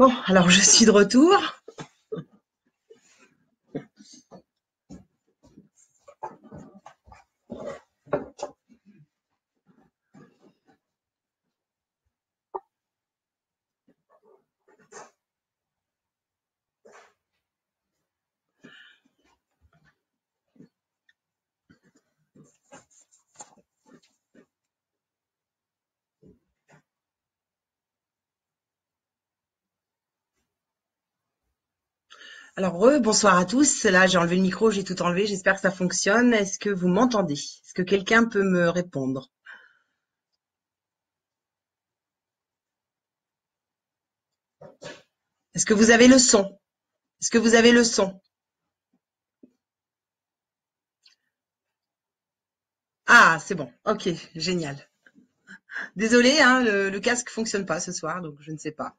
Bon, alors je suis de retour. Alors, bonsoir à tous. Là, j'ai enlevé le micro, j'ai tout enlevé. J'espère que ça fonctionne. Est-ce que vous m'entendez? Est-ce que quelqu'un peut me répondre? Est-ce que vous avez le son? Est-ce que vous avez le son? Ah, c'est bon. Ok, génial. Désolée, hein, le casque fonctionne pas ce soir, donc je ne sais pas.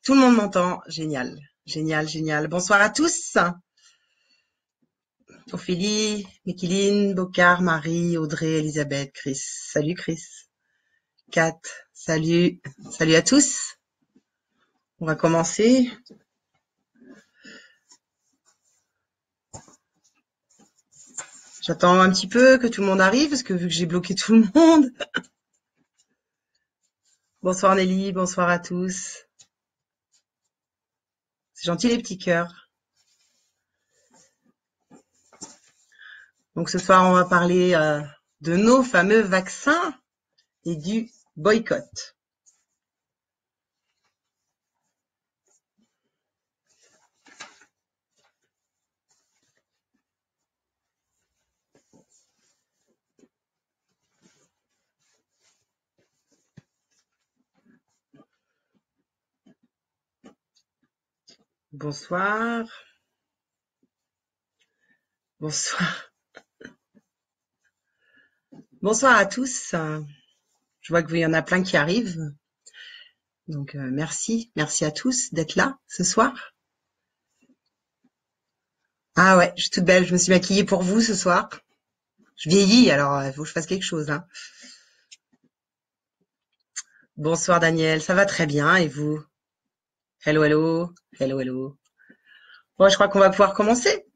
Tout le monde m'entend. Génial. Génial, génial. Bonsoir à tous. Ophélie, Micheline, Bocard, Marie, Audrey, Elisabeth, Chris. Salut Chris. Kat, salut. Salut à tous. On va commencer. J'attends un petit peu que tout le monde arrive, parce que vu que j'ai bloqué tout le monde. Bonsoir Nelly, bonsoir à tous. C'est gentil les petits cœurs. Donc ce soir, on va parler de nos fameux vaccins et du boycott. Bonsoir. Bonsoir. Bonsoir à tous. Je vois qu'il y en a plein qui arrivent. Donc merci. Merci à tous d'être là ce soir. Ah ouais, je suis toute belle. Je me suis maquillée pour vous ce soir. Je vieillis, alors il faut que je fasse quelque chose, hein. Bonsoir Daniel, ça va très bien et vous? Hello, hello, hello, hello. Bon, je crois qu'on va pouvoir commencer.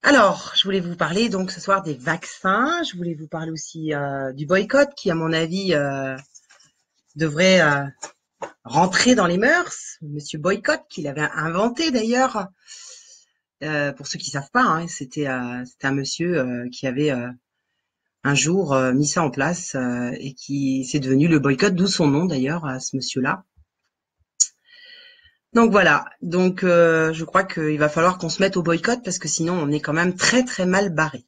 Alors, je voulais vous parler donc ce soir des vaccins. Je voulais vous parler aussi du boycott qui, à mon avis, devrait rentrer dans les mœurs. Monsieur Boycott, qu'il avait inventé d'ailleurs. Pour ceux qui savent pas, hein, c'était un monsieur qui avait un jour mis ça en place et qui c'est devenu le boycott, d'où son nom d'ailleurs à ce monsieur-là. Donc voilà, donc je crois qu'il va falloir qu'on se mette au boycott parce que sinon on est quand même très très mal barré.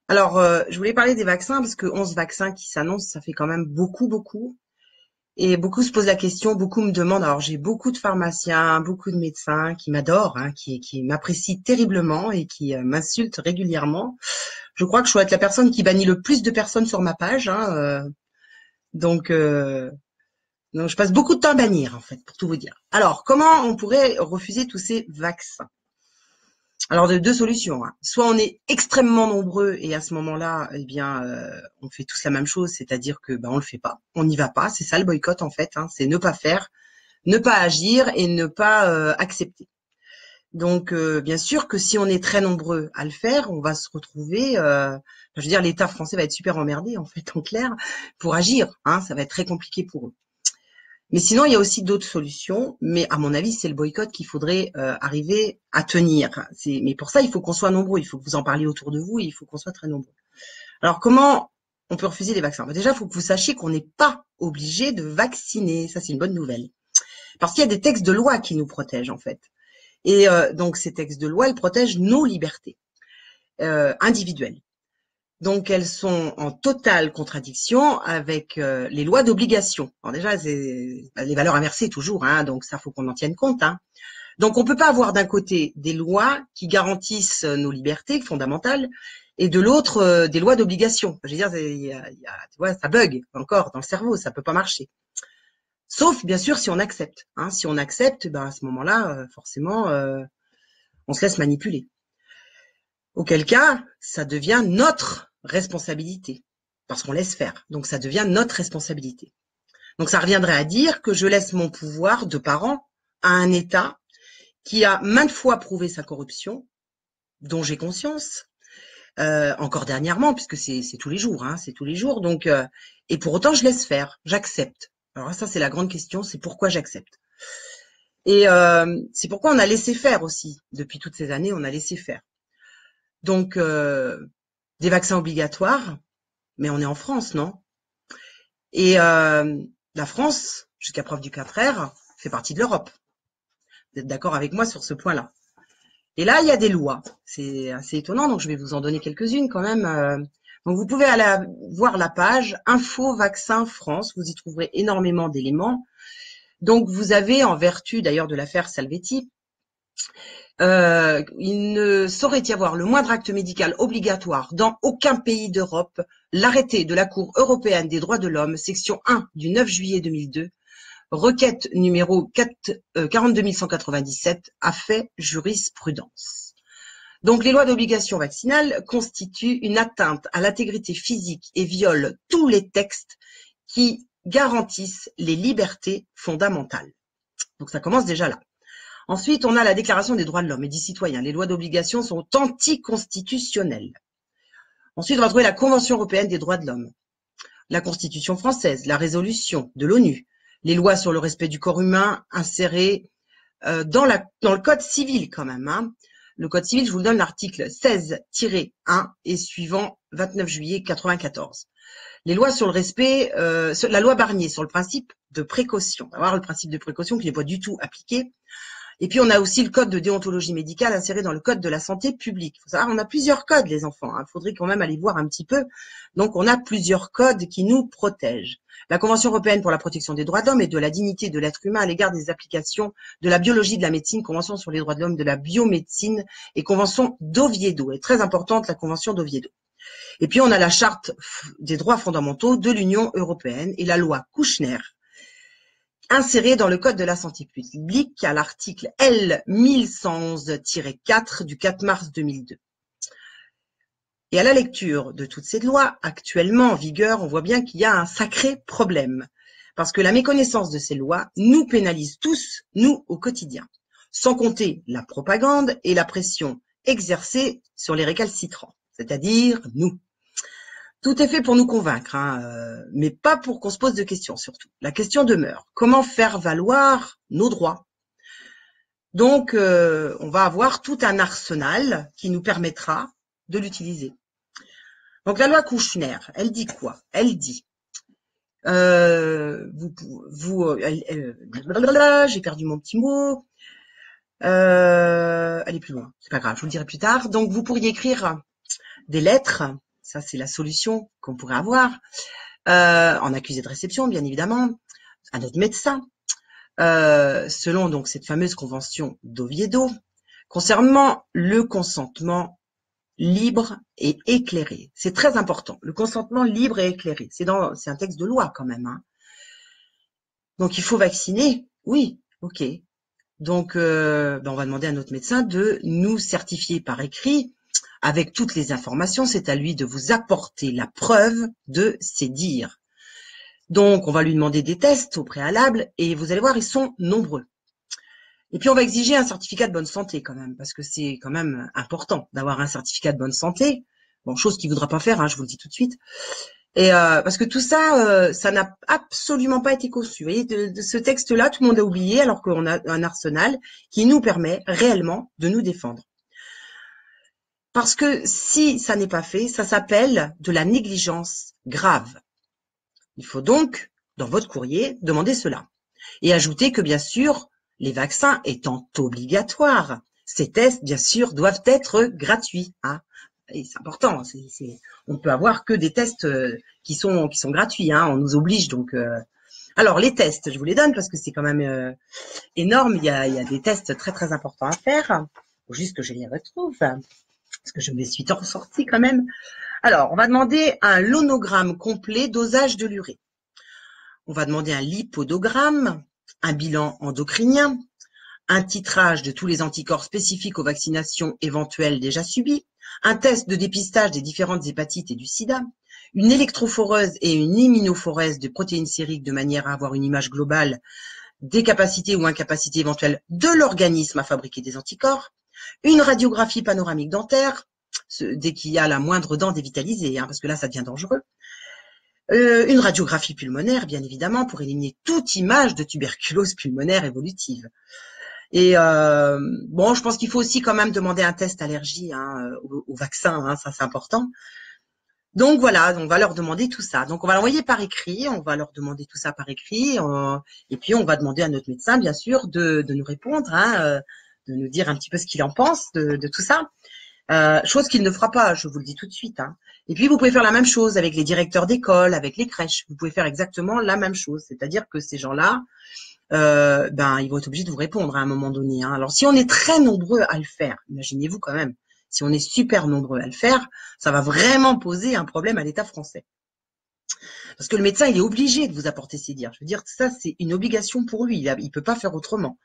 Alors je voulais parler des vaccins parce que 11 vaccins qui s'annoncent, ça fait quand même beaucoup. Et beaucoup se posent la question, beaucoup me demandent, alors j'ai beaucoup de pharmaciens, beaucoup de médecins qui m'adorent, hein, qui m'apprécient terriblement et qui m'insultent régulièrement. Je crois que je dois être la personne qui bannit le plus de personnes sur ma page, hein, donc je passe beaucoup de temps à bannir, en fait, pour tout vous dire. Alors, comment on pourrait refuser tous ces vaccins? Alors, de deux solutions, hein. Soit on est extrêmement nombreux et à ce moment-là, eh bien, on fait tous la même chose, c'est-à-dire que on le fait pas, on n'y va pas. C'est ça le boycott en fait, hein, c'est ne pas faire, ne pas agir et ne pas accepter. Donc, bien sûr que si on est très nombreux à le faire, on va se retrouver. Je veux dire, l'État français va être super emmerdé en fait, en clair, pour agir. Hein, ça va être très compliqué pour eux. Mais sinon, il y a aussi d'autres solutions. Mais à mon avis, c'est le boycott qu'il faudrait arriver à tenir. Mais pour ça, il faut qu'on soit nombreux. Il faut que vous en parliez autour de vous et il faut qu'on soit très nombreux. Alors, comment on peut refuser les vaccins? Déjà, il faut que vous sachiez qu'on n'est pas obligé de vacciner. Ça, c'est une bonne nouvelle. Parce qu'il y a des textes de loi qui nous protègent, en fait. Et donc, ces textes de loi, ils protègent nos libertés individuelles. Donc, elles sont en totale contradiction avec les lois d'obligation. Alors déjà, c'est les valeurs inversées toujours, hein, donc ça, faut qu'on en tienne compte. Hein. Donc, on peut pas avoir d'un côté des lois qui garantissent nos libertés fondamentales et de l'autre des lois d'obligation. Je veux dire, tu vois, ça bug encore dans le cerveau, ça peut pas marcher. Sauf, bien sûr, si on accepte. Hein. Si on accepte, à ce moment-là, forcément, on se laisse manipuler. Auquel cas, ça devient notre responsabilité, parce qu'on laisse faire. Donc, ça devient notre responsabilité. Donc ça reviendrait à dire que je laisse mon pouvoir de parent à un État qui a maintes fois prouvé sa corruption, dont j'ai conscience, encore dernièrement, puisque c'est tous les jours, hein, c'est tous les jours. Donc, et pour autant, je laisse faire, j'accepte. Alors ça, c'est la grande question, c'est pourquoi j'accepte. Et c'est pourquoi on a laissé faire aussi. Depuis toutes ces années, on a laissé faire. Donc, des vaccins obligatoires, mais on est en France, non? Et la France, jusqu'à preuve du contraire, fait partie de l'Europe. Vous êtes d'accord avec moi sur ce point-là? Et là, il y a des lois. C'est assez étonnant, donc je vais vous en donner quelques-unes quand même. Donc vous pouvez aller voir la page Info Vaccin France, vous y trouverez énormément d'éléments. Donc vous avez, en vertu d'ailleurs de l'affaire Salvetti, il ne saurait y avoir le moindre acte médical obligatoire dans aucun pays d'Europe. L'arrêté de la Cour européenne des droits de l'homme, section 1 du 9 juillet 2002, requête numéro 42197, a fait jurisprudence. Donc les lois d'obligation vaccinale constituent une atteinte à l'intégrité physique et violent tous les textes qui garantissent les libertés fondamentales. Donc ça commence déjà là. Ensuite, on a la Déclaration des droits de l'homme et des citoyens. Les lois d'obligation sont anticonstitutionnelles. Ensuite, on va trouver la Convention européenne des droits de l'homme, la Constitution française, la résolution de l'ONU, les lois sur le respect du corps humain insérées dans le Code civil quand même. Hein. Le Code civil, je vous le donne, l'article 16-1 et suivant 29 juillet 94. Les lois sur le respect, la loi Barnier sur le principe de précaution. On va voir le principe de précaution qui n'est pas du tout appliqué. Et puis, on a aussi le code de déontologie médicale inséré dans le code de la santé publique. Faut savoir, on a plusieurs codes, les enfants. Il faudrait quand même aller voir un petit peu. Donc, on a plusieurs codes qui nous protègent. La Convention européenne pour la protection des droits de l'homme et de la dignité de l'être humain à l'égard des applications de la biologie de la médecine, Convention sur les droits de l'homme de la biomédecine et Convention d'Oviedo. Et très importante, la Convention d'Oviedo. Et puis, on a la Charte des droits fondamentaux de l'Union européenne et la loi Kouchner, inséré dans le Code de la santé publique à l'article L 1111-4 du 4 mars 2002. Et à la lecture de toutes ces lois actuellement en vigueur, on voit bien qu'il y a un sacré problème. Parce que la méconnaissance de ces lois nous pénalise tous, nous, au quotidien. Sans compter la propagande et la pression exercée sur les récalcitrants, c'est-à-dire nous. Tout est fait pour nous convaincre, hein, mais pas pour qu'on se pose de questions surtout. La question demeure, comment faire valoir nos droits? Donc, on va avoir tout un arsenal qui nous permettra de l'utiliser. Donc, la loi Kouchner, elle dit quoi? Elle dit, j'ai perdu mon petit mot, elle est plus loin, c'est pas grave, je vous le dirai plus tard. Donc, vous pourriez écrire des lettres. Ça, c'est la solution qu'on pourrait avoir, en accusé de réception, bien évidemment, à notre médecin, selon donc cette fameuse convention d'Oviedo, concernant le consentement libre et éclairé. C'est très important, le consentement libre et éclairé. C'est un texte de loi quand même. Hein. Donc, il faut vacciner, oui, ok. Donc, on va demander à notre médecin de nous certifier par écrit avec toutes les informations, c'est à lui de vous apporter la preuve de ses dires. Donc, on va lui demander des tests au préalable et vous allez voir, ils sont nombreux. Et puis, on va exiger un certificat de bonne santé quand même, parce que c'est quand même important d'avoir un certificat de bonne santé. Bon, chose qu'il ne voudra pas faire, hein, je vous le dis tout de suite. Et parce que tout ça, ça n'a absolument pas été conçu. Vous voyez, de ce texte-là, tout le monde a oublié, alors qu'on a un arsenal qui nous permet réellement de nous défendre. Parce que si ça n'est pas fait, ça s'appelle de la négligence grave. Il faut donc, dans votre courrier, demander cela. Et ajouter que, bien sûr, les vaccins étant obligatoires, ces tests, bien sûr, doivent être gratuits. Hein. Et c'est important. On ne peut avoir que des tests qui sont gratuits. Hein. On nous oblige donc. Alors, les tests, je vous les donne parce que c'est quand même énorme. Il y a des tests très, très importants à faire. Il faut juste que je les retrouve. Parce que je me suis ressortie quand même. Alors, on va demander un lonogramme complet dosage de l'urée. On va demander un lipodogramme, un bilan endocrinien, un titrage de tous les anticorps spécifiques aux vaccinations éventuelles déjà subies, un test de dépistage des différentes hépatites et du sida, une électrophoreuse et une immunophorèse de protéines sériques de manière à avoir une image globale des capacités ou incapacités éventuelles de l'organisme à fabriquer des anticorps, une radiographie panoramique dentaire, dès qu'il y a la moindre dent dévitalisée, parce que là, ça devient dangereux, une radiographie pulmonaire, bien évidemment, pour éliminer toute image de tuberculose pulmonaire évolutive. Et bon, je pense qu'il faut aussi quand même demander un test allergie au vaccin, ça c'est important. Donc voilà, on va leur demander tout ça. Donc on va l'envoyer par écrit, on va leur demander tout ça par écrit, et puis on va demander à notre médecin, bien sûr, de nous répondre, de nous dire un petit peu ce qu'il en pense de tout ça. Chose qu'il ne fera pas, je vous le dis tout de suite. Et puis vous pouvez faire la même chose avec les directeurs d'école, avec les crèches. Vous pouvez faire exactement la même chose, c'est-à-dire que ces gens-là, ils vont être obligés de vous répondre à un moment donné. Alors si on est très nombreux à le faire, imaginez-vous quand même. Si on est super nombreux à le faire, ça va vraiment poser un problème à l'État français. Parce que le médecin, il est obligé de vous apporter ses dires. Je veux dire, ça, c'est une obligation pour lui. Il peut pas faire autrement.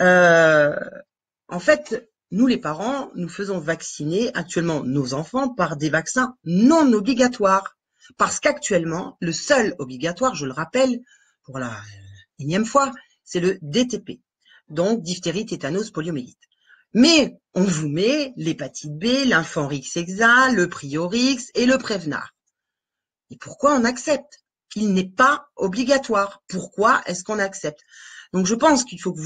En fait, nous, les parents, nous faisons vacciner actuellement nos enfants par des vaccins non obligatoires. Parce qu'actuellement, le seul obligatoire, je le rappelle, pour la énième fois, c'est le DTP. Donc, diphtérie, tétanos, poliomyélite. Mais on vous met l'hépatite B, l'infanrix hexa, le priorix et le Prevnar. Et pourquoi on accepte? Il n'est pas obligatoire. Pourquoi est-ce qu'on accepte? Donc je pense qu'il faut que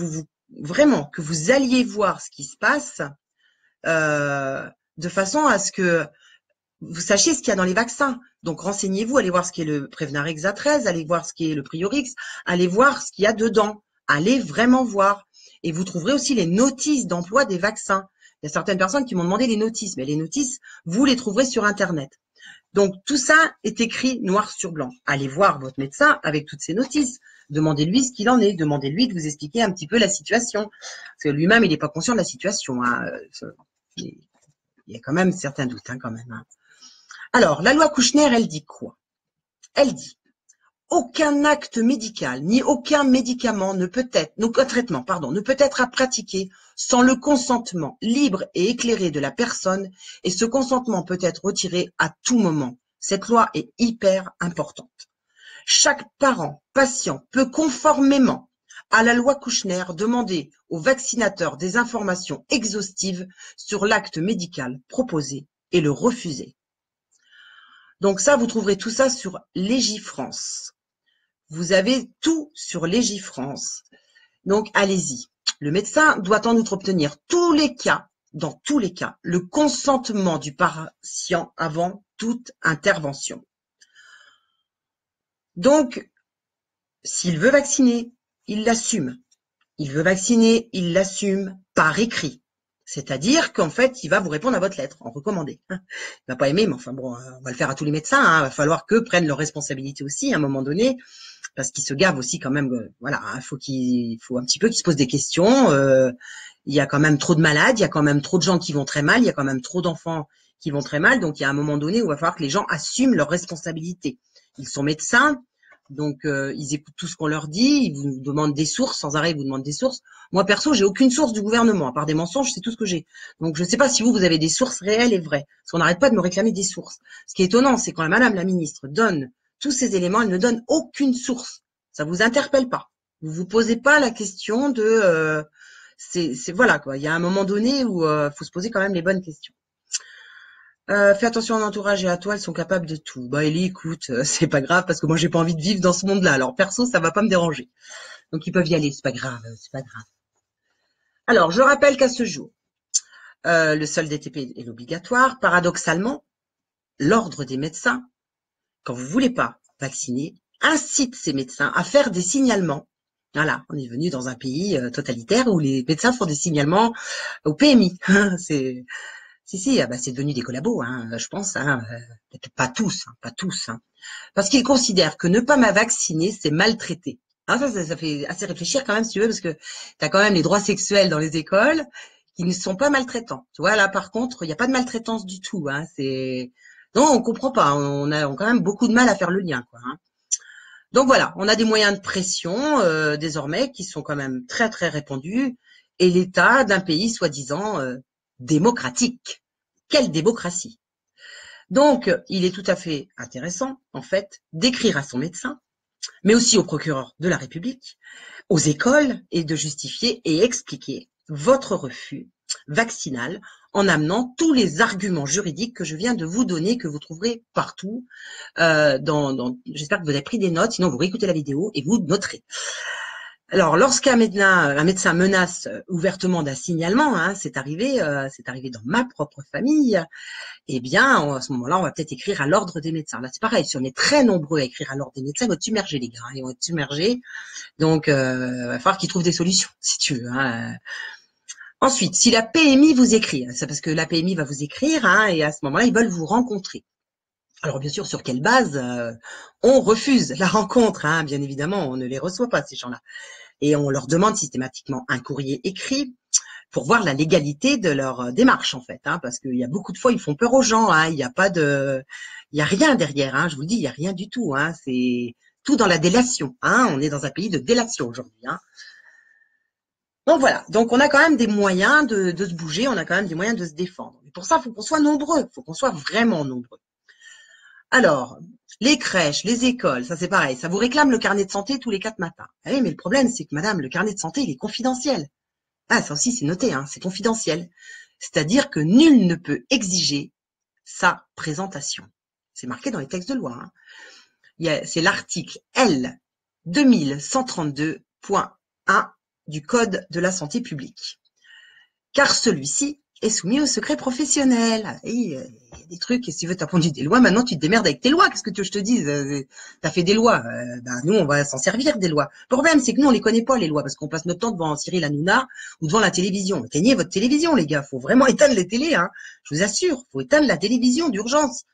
vraiment que vous alliez voir ce qui se passe de façon à ce que vous sachiez ce qu'il y a dans les vaccins. Donc renseignez-vous, allez voir ce qui est le Prevnar hexa 13, allez voir ce qui est le priorix, allez voir ce qu'il y a dedans. Allez vraiment voir. Et vous trouverez aussi les notices d'emploi des vaccins. Il y a certaines personnes qui m'ont demandé les notices, mais les notices, vous les trouverez sur Internet. Donc, tout ça est écrit noir sur blanc. Allez voir votre médecin avec toutes ces notices. Demandez-lui ce qu'il en est. Demandez-lui de vous expliquer un petit peu la situation. Parce que lui-même, il n'est pas conscient de la situation. Il y a quand même certains doutes, quand même. Alors, la loi Kouchner, elle dit quoi? Elle dit aucun acte médical ni aucun médicament ne peut être, traitement, ne peut être à pratiquer sans le consentement libre et éclairé de la personne, et ce consentement peut être retiré à tout moment. Cette loi est hyper importante. Chaque parent, patient peut conformément à la loi Kouchner demander au vaccinateur des informations exhaustives sur l'acte médical proposé et le refuser. Donc ça, vous trouverez tout ça sur Légifrance. Vous avez tout sur Légifrance. Donc, allez-y. Le médecin doit en outre obtenir dans tous les cas, le consentement du patient avant toute intervention. Donc, s'il veut vacciner, il l'assume. Il veut vacciner, il l'assume par écrit. C'est-à-dire qu'en fait, il va vous répondre à votre lettre en recommandé. Il va pas aimer, mais enfin bon, on va le faire à tous les médecins. Il va falloir qu'eux prennent leurs responsabilités aussi à un moment donné, parce qu'ils se gavent aussi quand même. Voilà, il faut un petit peu qu'ils se posent des questions. Il y a quand même trop de malades, il y a quand même trop de gens qui vont très mal, il y a quand même trop d'enfants qui vont très mal. Donc il y a un moment donné où il va falloir que les gens assument leurs responsabilités. Ils sont médecins. Donc, ils écoutent tout ce qu'on leur dit, ils vous demandent des sources, sans arrêt, ils vous demandent des sources. Moi, perso, j'ai aucune source du gouvernement, à part des mensonges, c'est tout ce que j'ai. Donc, je ne sais pas si vous avez des sources réelles et vraies. Parce qu'on n'arrête pas de me réclamer des sources. Ce qui est étonnant, c'est quand Madame la ministre donne tous ces éléments, elle ne donne aucune source. Ça vous interpelle pas. Vous vous posez pas la question de... voilà, quoi. Il y a un moment donné où faut se poser quand même les bonnes questions. Fais attention à l'entourage et à toi, elles sont capables de tout. Bah Ellie, écoute, c'est pas grave parce que moi j'ai pas envie de vivre dans ce monde-là. Alors perso, ça va pas me déranger. Donc ils peuvent y aller, c'est pas grave, c'est pas grave. Alors je rappelle qu'à ce jour, le seul DTP est l'obligatoire. Paradoxalement, l'ordre des médecins, quand vous voulez pas vacciner, incite ces médecins à faire des signalements. Voilà, on est venu dans un pays totalitaire où les médecins font des signalements au PMI. C'est Si, c'est devenu des collabos, je pense, peut-être pas tous, parce qu'ils considèrent que ne pas vacciner, c'est maltraiter. Ça fait assez réfléchir quand même, si tu veux, parce que tu as quand même les droits sexuels dans les écoles qui ne sont pas maltraitants. Tu vois, là, par contre, il n'y a pas de maltraitance du tout. Non, on comprend pas. On a quand même beaucoup de mal à faire le lien, quoi. Donc voilà, on a des moyens de pression désormais qui sont quand même très très répandus, et l'État d'un pays soi-disant démocratique. Quelle démocratie! Donc, il est tout à fait intéressant, en fait, d'écrire à son médecin, mais aussi au procureur de la République, aux écoles, et de justifier et expliquer votre refus vaccinal en amenant tous les arguments juridiques que je viens de vous donner, que vous trouverez partout. J'espère que vous avez pris des notes, sinon vous réécoutez la vidéo et vous noterez. Alors, lorsqu'un médecin menace ouvertement d'un signalement, hein, c'est arrivé dans ma propre famille, eh bien, à ce moment-là, on va peut-être écrire à l'ordre des médecins. Là, c'est pareil, si on est très nombreux à écrire à l'ordre des médecins, ils vont être submergés, les gars, ils vont être submergés. Donc, il va falloir qu'ils trouvent des solutions, si tu veux. Hein. Ensuite, si la PMI vous écrit, c'est parce que la PMI va vous écrire, hein, et à ce moment-là, ils veulent vous rencontrer. Alors, bien sûr, sur quelle base on refuse la rencontre, hein, bien évidemment, on ne les reçoit pas, ces gens-là. Et on leur demande systématiquement un courrier écrit pour voir la légalité de leur démarche, en fait, hein, parce qu'il y a beaucoup de fois, ils font peur aux gens, hein, il n'y a rien derrière, hein, je vous le dis, il n'y a rien du tout, hein, c'est tout dans la délation, hein, on est dans un pays de délation aujourd'hui, hein. Donc voilà, donc on a quand même des moyens de se bouger, on a quand même des moyens de se défendre. Mais pour ça, il faut qu'on soit nombreux, il faut qu'on soit vraiment nombreux. Alors, les crèches, les écoles, ça c'est pareil, ça vous réclame le carnet de santé tous les 4 matins. Ah oui, mais le problème, c'est que madame, le carnet de santé, il est confidentiel. Ah, ça aussi, c'est noté, hein, c'est confidentiel. C'est-à-dire que nul ne peut exiger sa présentation. C'est marqué dans les textes de loi. Hein. C'est l'article L 2132.1 du Code de la santé publique. Car celui-ci est soumis au secret professionnel. Et il y a des trucs, et si tu veux, t'as pondu des lois, maintenant tu te démerdes avec tes lois. Qu'est-ce que tu veux que je te dise? T'as fait des lois. Nous, on va s'en servir des lois. Le problème, c'est que nous, on les connaît pas, les lois, parce qu'on passe notre temps devant Cyril Hanouna ou devant la télévision. Éteignez votre télévision, les gars. Faut vraiment éteindre les télés, hein. Je vous assure, faut éteindre la télévision d'urgence.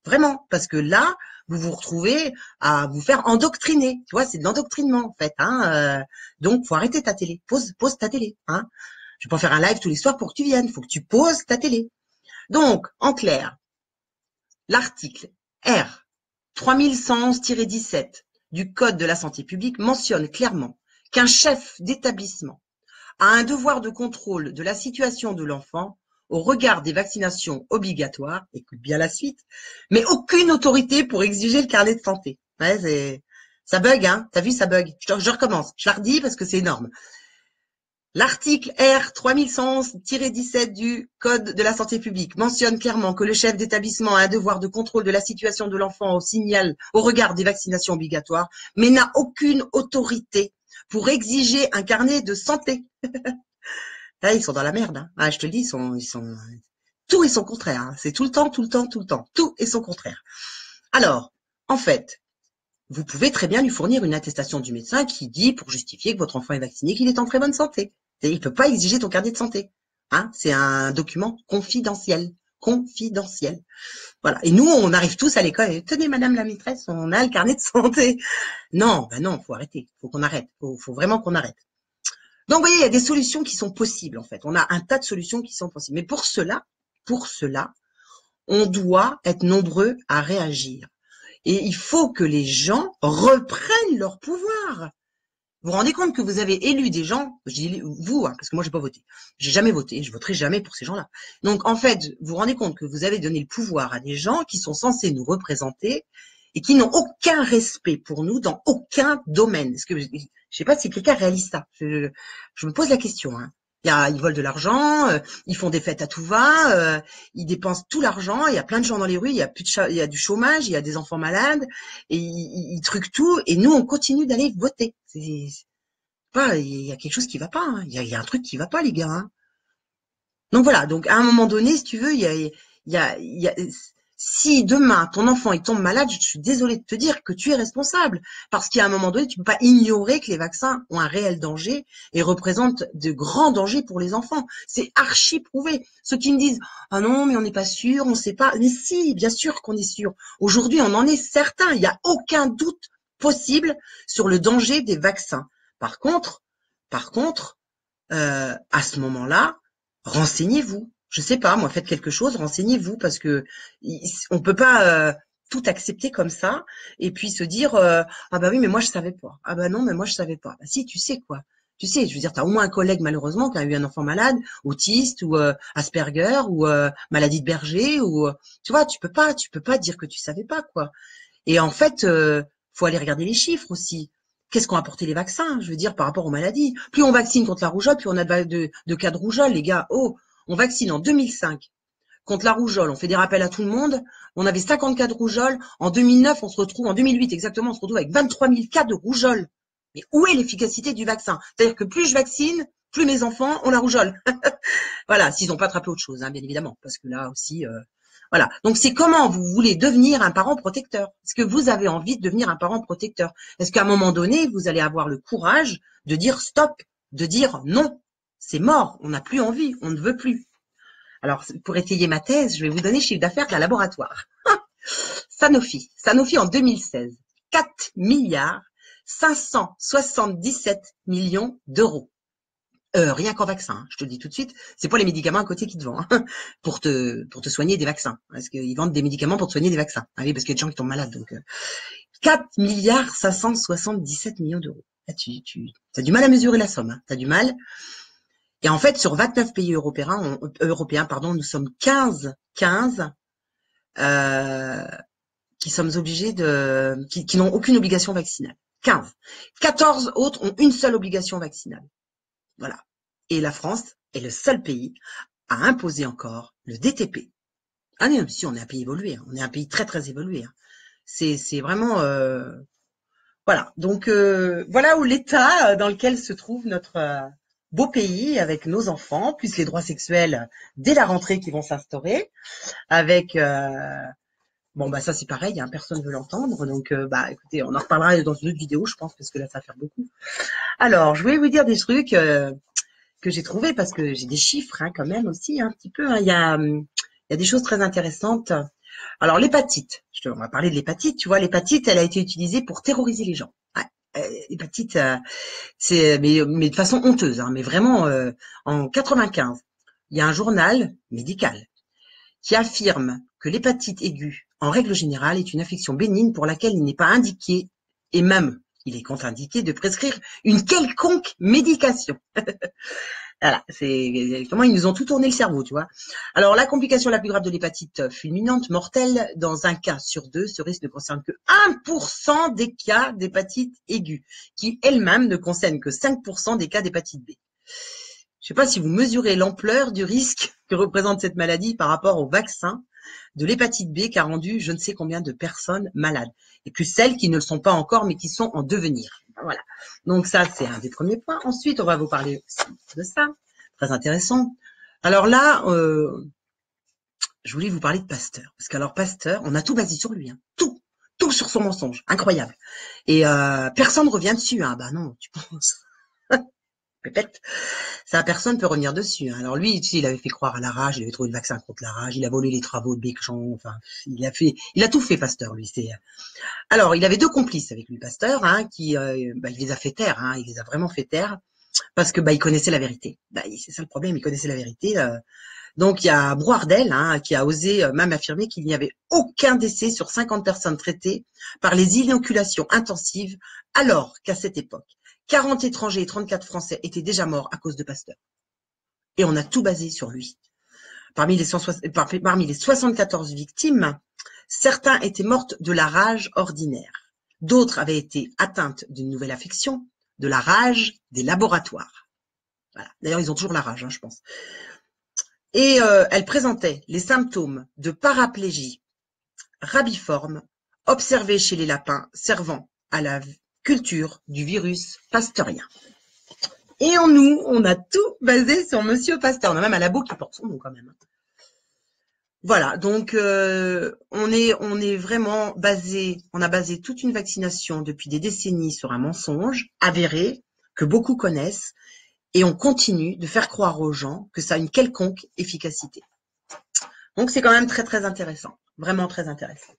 Vraiment. Parce que là, vous vous retrouvez à vous faire endoctriner. Tu vois, c'est de l'endoctrinement, en fait, hein. Donc, faut arrêter ta télé. Pose ta télé, hein. Je vais pas faire un live tous les soirs pour que tu viennes. Il faut que tu poses ta télé. Donc, en clair, l'article R 3111-17 du Code de la santé publique mentionne clairement qu'un chef d'établissement a un devoir de contrôle de la situation de l'enfant au regard des vaccinations obligatoires, écoute bien la suite, mais aucune autorité pour exiger le carnet de santé. Ouais, ça bug, hein. T'as vu, ça bug. Je recommence. Je la redis parce que c'est énorme. L'article R 3111-17 du Code de la santé publique mentionne clairement que le chef d'établissement a un devoir de contrôle de la situation de l'enfant au regard des vaccinations obligatoires, mais n'a aucune autorité pour exiger un carnet de santé. Là, ils sont dans la merde. Hein. Ah, je te le dis, tout est son contraire. Hein. C'est tout le temps, tout le temps, tout le temps. Tout est son contraire. Alors, en fait, vous pouvez très bien lui fournir une attestation du médecin qui dit, pour justifier que votre enfant est vacciné, qu'il est en très bonne santé. Il ne peut pas exiger ton carnet de santé. Hein, c'est un document confidentiel. Confidentiel. Voilà. Et nous, on arrive tous à l'école et tenez, madame la maîtresse, on a le carnet de santé. Non, non, faut arrêter. Faut qu'on arrête. Faut vraiment qu'on arrête. Donc, vous voyez, il y a des solutions qui sont possibles, en fait. On a un tas de solutions qui sont possibles. Mais pour cela, on doit être nombreux à réagir. Et il faut que les gens reprennent leur pouvoir. Vous vous rendez compte que vous avez élu des gens, je dis vous, hein, parce que moi j'ai pas voté. J'ai jamais voté, je voterai jamais pour ces gens-là. Donc en fait, vous vous rendez compte que vous avez donné le pouvoir à des gens qui sont censés nous représenter et qui n'ont aucun respect pour nous dans aucun domaine. Est-ce que je sais pas si quelqu'un réalise ça. Je me pose la question. Hein. Ils volent de l'argent, ils font des fêtes à tout va, ils dépensent tout l'argent, il y a plein de gens dans les rues, il y a du chômage, il y a des enfants malades, et ils truquent tout, et nous on continue d'aller voter. Il y a quelque chose qui va pas, hein. Il y a un truc qui va pas, les gars. Hein. Donc voilà, donc à un moment donné, si tu veux, si demain ton enfant il tombe malade, je suis désolée de te dire que tu es responsable, parce qu'à un moment donné, tu peux pas ignorer que les vaccins ont un réel danger et représentent de grands dangers pour les enfants. C'est archi prouvé. Ceux qui me disent ah non mais on n'est pas sûr, on sait pas, mais si, bien sûr qu'on est sûr. Aujourd'hui, on en est certain. Il y a aucun doute possible sur le danger des vaccins. Par contre, à ce moment-là, renseignez-vous. Je sais pas, moi, faites quelque chose, renseignez-vous, parce que on peut pas tout accepter comme ça et puis se dire ah bah oui mais moi je savais pas. Ah bah non mais moi je savais pas. Bah si tu sais quoi. Tu sais, je veux dire, tu as au moins un collègue malheureusement qui a eu un enfant malade, autiste ou Asperger ou maladie de Berger ou tu vois, tu peux pas dire que tu savais pas quoi. Et en fait, faut aller regarder les chiffres aussi. Qu'est-ce qu'ont apporté les vaccins? Je veux dire, par rapport aux maladies. Plus on vaccine contre la rougeole, plus on a de cas de rougeole, les gars. Oh, on vaccine en 2005 contre la rougeole. On fait des rappels à tout le monde. On avait 50 cas de rougeole. En 2009, on se retrouve, en 2008 exactement, on se retrouve avec 23 000 cas de rougeole. Mais où est l'efficacité du vaccin? C'est-à-dire que plus je vaccine, plus mes enfants ont la rougeole. Voilà, s'ils n'ont pas attrapé autre chose, hein, bien évidemment, parce que là aussi, voilà. Donc c'est comment vous voulez devenir un parent protecteur. Est-ce que vous avez envie de devenir un parent protecteur? Est-ce qu'à un moment donné, vous allez avoir le courage de dire stop, de dire non, c'est mort, on n'a plus envie, on ne veut plus. Alors pour étayer ma thèse, je vais vous donner le chiffre d'affaires de la laboratoire. Sanofi en 2016, 4 milliards 577 millions d'euros. Rien qu'en vaccin, hein, je te le dis tout de suite, c'est pas les médicaments à côté qui te vendent hein, pour te soigner des vaccins. Parce qu'ils vendent des médicaments pour te soigner des vaccins. Ah oui, parce qu'il y a des gens qui tombent malades. Donc 4 milliards 577 millions d'euros. Là, tu as du mal à mesurer la somme. Hein, tu as du mal. Et en fait, sur 29 pays européens, nous sommes 15 qui sommes obligés qui n'ont aucune obligation vaccinale. 15. 14 autres ont une seule obligation vaccinale. Voilà. Et la France est le seul pays à imposer encore le DTP. Ah non, si, on est un pays évolué. Hein. On est un pays très, très évolué. Hein. C'est vraiment... voilà. Donc, voilà où l'état dans lequel se trouve notre beau pays avec nos enfants, plus les droits sexuels dès la rentrée qui vont s'instaurer, avec... bon, bah ça, c'est pareil, hein, personne ne veut l'entendre. Donc, bah écoutez, on en reparlera dans une autre vidéo, je pense, parce que là, ça va faire beaucoup. Alors, je voulais vous dire des trucs... que j'ai trouvé parce que j'ai des chiffres hein, quand même aussi un petit peu. Hein. Il y a des choses très intéressantes. Alors l'hépatite, on va parler de l'hépatite. Tu vois, l'hépatite, elle a été utilisée pour terroriser les gens. Ouais. L'hépatite, c'est mais de façon honteuse, hein, mais vraiment en 95, il y a un journal médical qui affirme que l'hépatite aiguë, en règle générale, est une affection bénigne pour laquelle il n'est pas indiqué et même il est contre-indiqué de prescrire une quelconque médication. Voilà, c'est comment ils nous ont tout tourné le cerveau, tu vois. Alors, la complication la plus grave de l'hépatite fulminante, mortelle, dans un cas sur deux, ce risque ne concerne que 1% des cas d'hépatite aiguë, qui elle-même ne concerne que 5% des cas d'hépatite B. Je ne sais pas si vous mesurez l'ampleur du risque que représente cette maladie par rapport au vaccin de l'hépatite B qui a rendu je ne sais combien de personnes malades. Et plus celles qui ne le sont pas encore, mais qui sont en devenir. Voilà. Donc ça, c'est un des premiers points. Ensuite, on va vous parler aussi de ça. Très intéressant. Alors là, je voulais vous parler de Pasteur. Parce qu'alors Pasteur, on a tout basé sur lui. Hein. Tout. Tout sur son mensonge. Incroyable. Et personne ne revient dessus. Hein. Bah non, tu penses. Pépette. Ça, personne peut revenir dessus. Hein. Alors lui, tu sais, il avait fait croire à la rage, il avait trouvé le vaccin contre la rage, il a volé les travaux de Bechamp, enfin, il a tout fait, Pasteur, lui. Alors, il avait deux complices avec lui, Pasteur, hein, qui, il les a fait taire, hein, il les a vraiment fait taire, parce que, il connaissait la vérité. C'est ça le problème, il connaissait la vérité. Donc, il y a Brouardel, hein, qui a osé même affirmer qu'il n'y avait aucun décès sur 50 personnes traitées par les inoculations intensives, alors qu'à cette époque, 40 étrangers et 34 Français étaient déjà morts à cause de Pasteur. Et on a tout basé sur lui. Parmi les 74 victimes, certains étaient mortes de la rage ordinaire. D'autres avaient été atteintes d'une nouvelle affection, de la rage des laboratoires. Voilà. D'ailleurs, ils ont toujours la rage, hein, je pense. Et elle présentait les symptômes de paraplégie rabiforme observés chez les lapins servant à la culture du virus pasteurien. Et on a tout basé sur Monsieur Pasteur. On a même un labo qui porte son nom quand même. Voilà, donc on est vraiment on a basé toute une vaccination depuis des décennies sur un mensonge avéré que beaucoup connaissent et on continue de faire croire aux gens que ça a une quelconque efficacité. Donc c'est quand même très très intéressant, vraiment très intéressant.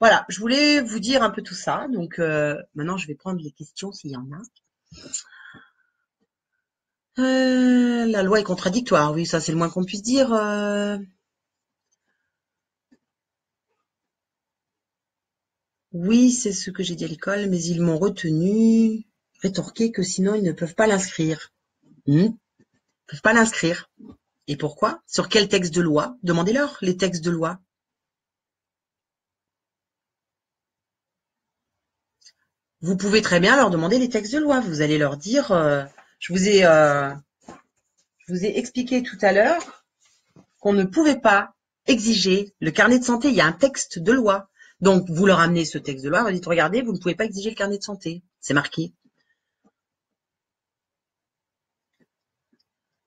Voilà, je voulais vous dire un peu tout ça, donc maintenant je vais prendre les questions s'il y en a. La loi est contradictoire, oui, ça c'est le moins qu'on puisse dire. Oui, c'est ce que j'ai dit à l'école, mais ils m'ont retenu. rétorquer que sinon ils ne peuvent pas l'inscrire. Ils ne peuvent pas l'inscrire. Et pourquoi? Sur quel texte de loi? Demandez-leur les textes de loi. Vous pouvez très bien leur demander les textes de loi. Vous allez leur dire, je vous ai expliqué tout à l'heure qu'on ne pouvait pas exiger le carnet de santé. Il y a un texte de loi. Donc, vous leur amenez ce texte de loi, vous dites, regardez, vous ne pouvez pas exiger le carnet de santé. C'est marqué.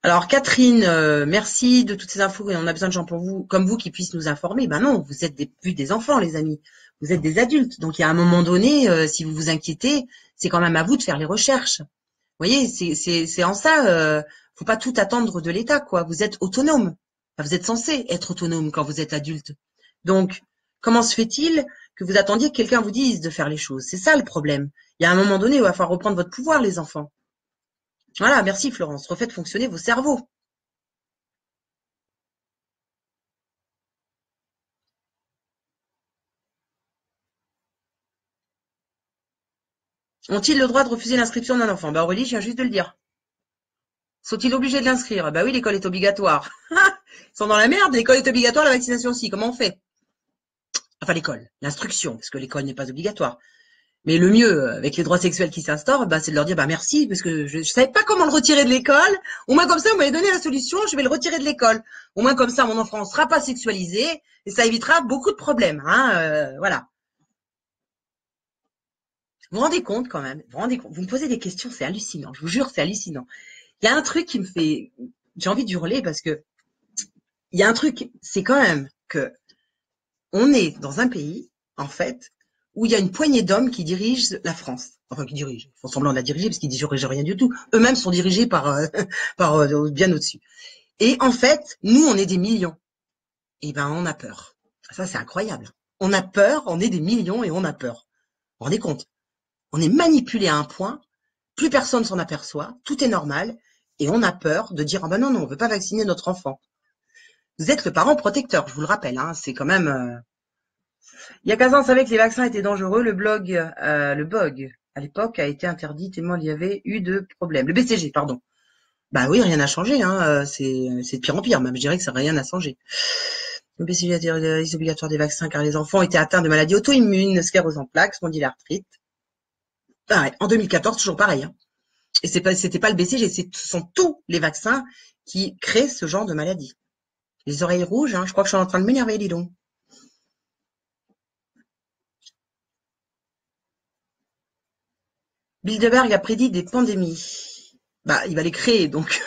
Alors, Catherine, merci de toutes ces infos et on a besoin de gens pour vous, comme vous qui puissent nous informer. Ben non, vous êtes plus des enfants, les amis. Vous êtes des adultes. Donc, il y a un moment donné, si vous vous inquiétez, c'est quand même à vous de faire les recherches. Vous voyez, c'est en ça, faut pas tout attendre de l'État, quoi. Vous êtes autonome. Enfin, vous êtes censé être autonome quand vous êtes adulte. Donc, comment se fait-il que vous attendiez que quelqu'un vous dise de faire les choses? C'est ça le problème. Il y a un moment donné où il va falloir reprendre votre pouvoir, les enfants. Voilà, merci Florence. Refaites fonctionner vos cerveaux. Ont-ils le droit de refuser l'inscription d'un enfant? Bah Aurélie, je viens juste de le dire. Sont-ils obligés de l'inscrire? Bah oui, l'école est obligatoire. Ils sont dans la merde, l'école est obligatoire, la vaccination aussi. Comment on fait? Enfin l'école, l'instruction, parce que l'école n'est pas obligatoire. Mais le mieux, avec les droits sexuels qui s'instaurent, bah, c'est de leur dire bah merci, parce que je savais pas comment le retirer de l'école. Au moins comme ça, vous m'avez donné la solution, je vais le retirer de l'école. Au moins comme ça, mon enfant ne sera pas sexualisé et ça évitera beaucoup de problèmes. Hein, voilà. Vous vous rendez compte quand même? Vous vous rendez compte? Vous me posez des questions, c'est hallucinant. Je vous jure, c'est hallucinant. Il y a un truc qui me fait, j'ai envie de hurler parce que il y a un truc, c'est quand même que on est dans un pays, en fait, où il y a une poignée d'hommes qui dirigent la France. Enfin, qui dirigent. Ils font semblant de la diriger parce qu'ils dirigent rien du tout. Eux-mêmes sont dirigés par, par bien au-dessus. Et en fait, nous, on est des millions. Et ben, on a peur. Ça, c'est incroyable. On a peur, on est des millions et on a peur. Vous vous rendez compte? On est manipulé à un point, plus personne s'en aperçoit, tout est normal, et on a peur de dire, ah ben non, non, on veut pas vacciner notre enfant. Vous êtes le parent protecteur, je vous le rappelle, hein, c'est quand même, il y a 15 ans, on savait que les vaccins étaient dangereux. Le BOG, à l'époque, a été interdit tellement il y avait eu de problèmes. Le BCG, pardon. Bah oui, rien n'a changé. Hein. C'est de pire en pire. Même, je dirais que ça rien n'a changé. Le BCG a été obligatoire des vaccins car les enfants étaient atteints de maladies auto-immunes, sclérose en plaques, spondylarthrite. Ah ouais, en 2014, toujours pareil. Hein. Et c'était pas le BCG, ce sont tous les vaccins qui créent ce genre de maladie. Les oreilles rouges, hein, je crois que je suis en train de m'énerver, dis donc. Bilderberg a prédit des pandémies. Bah, il va les créer, donc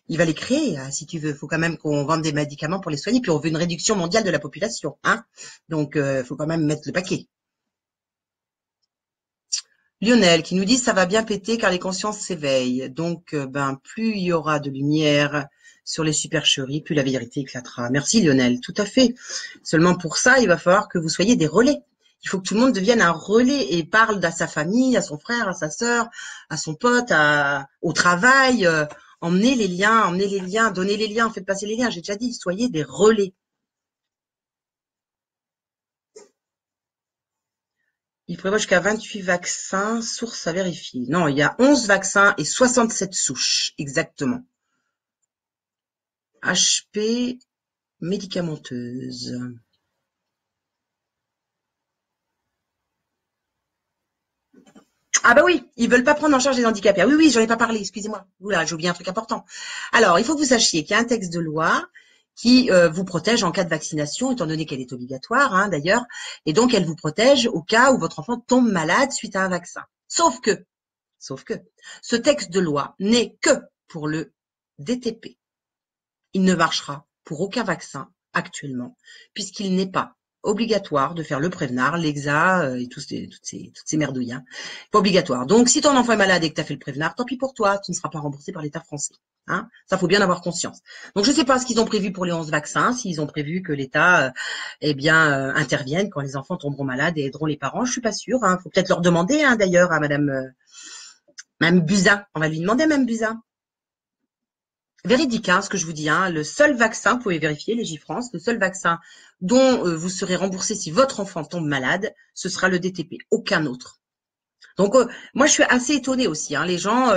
il va les créer, si tu veux. Il faut quand même qu'on vende des médicaments pour les soigner, puis on veut une réduction mondiale de la population, hein. Donc, faut quand même mettre le paquet. Lionel qui nous dit ça va bien péter car les consciences s'éveillent. Donc, plus il y aura de lumière sur les supercheries, plus la vérité éclatera. Merci Lionel, tout à fait. Seulement pour ça, il va falloir que vous soyez des relais. Il faut que tout le monde devienne un relais et parle à sa famille, à son frère, à sa sœur, à son pote, au travail. Emmenez les liens, donnez les liens, faites passer les liens. J'ai déjà dit, soyez des relais. Il prévoit jusqu'à 28 vaccins, source à vérifier. Non, il y a 11 vaccins et 67 souches, exactement. HP médicamenteuse. Ah bah oui, ils veulent pas prendre en charge les handicapés. Ah oui, oui, j'en ai pas parlé, excusez-moi. Oula, j'ai oublié un truc important. Alors, il faut que vous sachiez qu'il y a un texte de loi qui vous protège en cas de vaccination, étant donné qu'elle est obligatoire, hein, d'ailleurs, et donc elle vous protège au cas où votre enfant tombe malade suite à un vaccin. Sauf que, ce texte de loi n'est que pour le DTP. Il ne marchera pour aucun vaccin actuellement, puisqu'il n'est pas obligatoire de faire le Prévenard, l'Exa et toutes ces merdouilles. Hein. Pas obligatoire. Donc, si ton enfant est malade et que tu as fait le Prévenard, tant pis pour toi, tu ne seras pas remboursé par l'État français. Hein. Ça, faut bien avoir conscience. Donc, je ne sais pas ce qu'ils ont prévu pour les 11 vaccins, s'ils ont prévu que l'État intervienne quand les enfants tomberont malades et aideront les parents. Je suis pas sûre. Hein. Faut peut-être leur demander, hein, d'ailleurs, à Madame Buzyn. On va lui demander à Madame Buzyn. Véridique, hein, ce que je vous dis. Hein, le seul vaccin, vous pouvez vérifier, Légifrance, le seul vaccin dont vous serez remboursé si votre enfant tombe malade, ce sera le DTP, aucun autre. Donc, moi, je suis assez étonnée aussi. Hein. Les gens,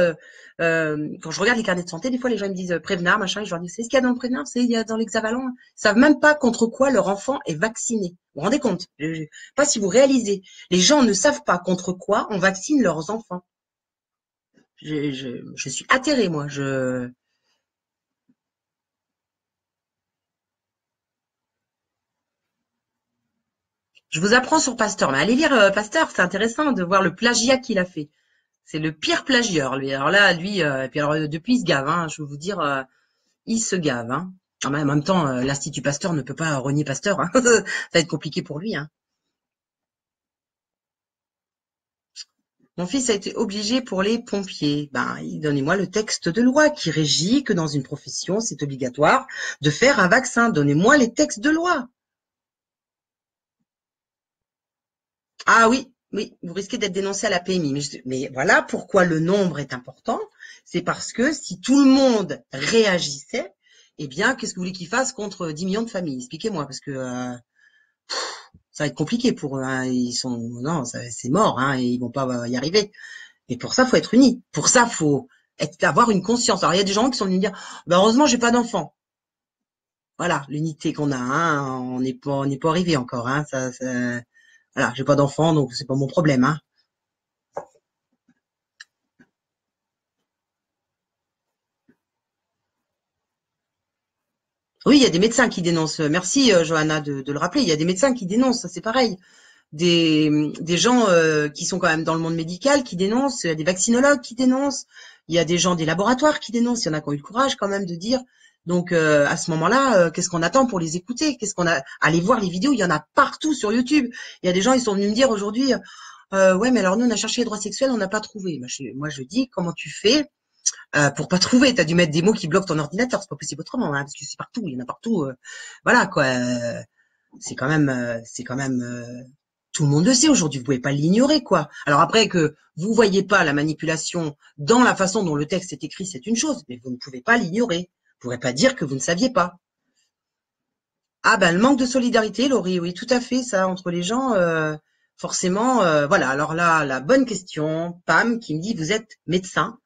quand je regarde les carnets de santé, des fois, les gens ils me disent Prévenard, machin, et je leur dis, c'est ce qu'il y a dans le Prévenard, c'est ce qu'il y a dans l'hexavalent. Ils savent même pas contre quoi leur enfant est vacciné. Vous vous rendez compte? Je sais pas si vous réalisez. Les gens ne savent pas contre quoi on vaccine leurs enfants. Je suis atterrée, moi. Je vous apprends sur Pasteur. Mais allez lire Pasteur, c'est intéressant de voir le plagiat qu'il a fait. C'est le pire plagieur, lui. Alors là, lui, et puis alors depuis, il se gave, hein, je veux vous dire, il se gave. Hein. En même temps, l'Institut Pasteur ne peut pas renier Pasteur. Hein. Ça va être compliqué pour lui. Hein. Mon fils a été obligé pour les pompiers. Ben, donnez-moi le texte de loi qui régit que dans une profession, c'est obligatoire de faire un vaccin. Donnez-moi les textes de loi. Ah oui, oui, vous risquez d'être dénoncé à la PMI. Mais voilà pourquoi le nombre est important. C'est parce que si tout le monde réagissait, eh bien, qu'est-ce que vous voulez qu'ils fassent contre 10 millions de familles? Expliquez-moi, parce que ça va être compliqué pour eux. Hein. Ils sont, non, c'est mort, hein, et ils vont pas y arriver. Et pour ça, faut être unis. Pour ça, faut avoir une conscience. Alors, il y a des gens qui sont venus me dire, bah, heureusement, j'ai pas d'enfant. Voilà, l'unité qu'on a, hein, on n'est pas arrivé encore, hein, voilà, j'ai pas d'enfant, donc c'est pas mon problème, hein. Oui, il y a des médecins qui dénoncent. Merci, Johanna, de le rappeler. Il y a des médecins qui dénoncent, ça c'est pareil. Des gens qui sont quand même dans le monde médical qui dénoncent. Il y a des vaccinologues qui dénoncent. Il y a des gens des laboratoires qui dénoncent. Il y en a qui ont eu le courage quand même de dire. Donc à ce moment-là, qu'est-ce qu'on attend pour les écouter? Qu'est-ce qu'on a? Allez voir les vidéos. Il y en a partout sur YouTube. Il y a des gens, ils sont venus me dire aujourd'hui, ouais, mais alors nous on a cherché les droits sexuels, on n'a pas trouvé. Moi je dis, comment tu fais? Pour pas trouver, t'as dû mettre des mots qui bloquent ton ordinateur, c'est pas possible autrement, hein, parce que c'est partout, il y en a partout. Voilà quoi, c'est quand même, tout le monde le sait aujourd'hui, vous pouvez pas l'ignorer quoi. Alors après que vous voyez pas la manipulation dans la façon dont le texte est écrit, c'est une chose, mais vous ne pouvez pas l'ignorer. Vous pourrez pas dire que vous ne saviez pas. Ah ben le manque de solidarité, Laurie, oui, tout à fait, ça entre les gens. Forcément, voilà. Alors là, la bonne question, Pam, qui me dit vous êtes médecin.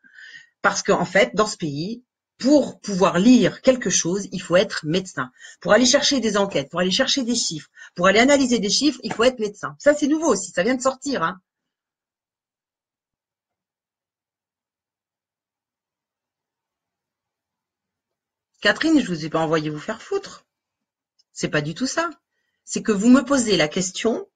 Parce qu'en fait, dans ce pays, pour pouvoir lire quelque chose, il faut être médecin. Pour aller chercher des enquêtes, pour aller chercher des chiffres, pour aller analyser des chiffres, il faut être médecin. Ça, c'est nouveau aussi, ça vient de sortir. Hein. Catherine, je vous ai pas envoyé vous faire foutre. C'est pas du tout ça. C'est que vous me posez la question,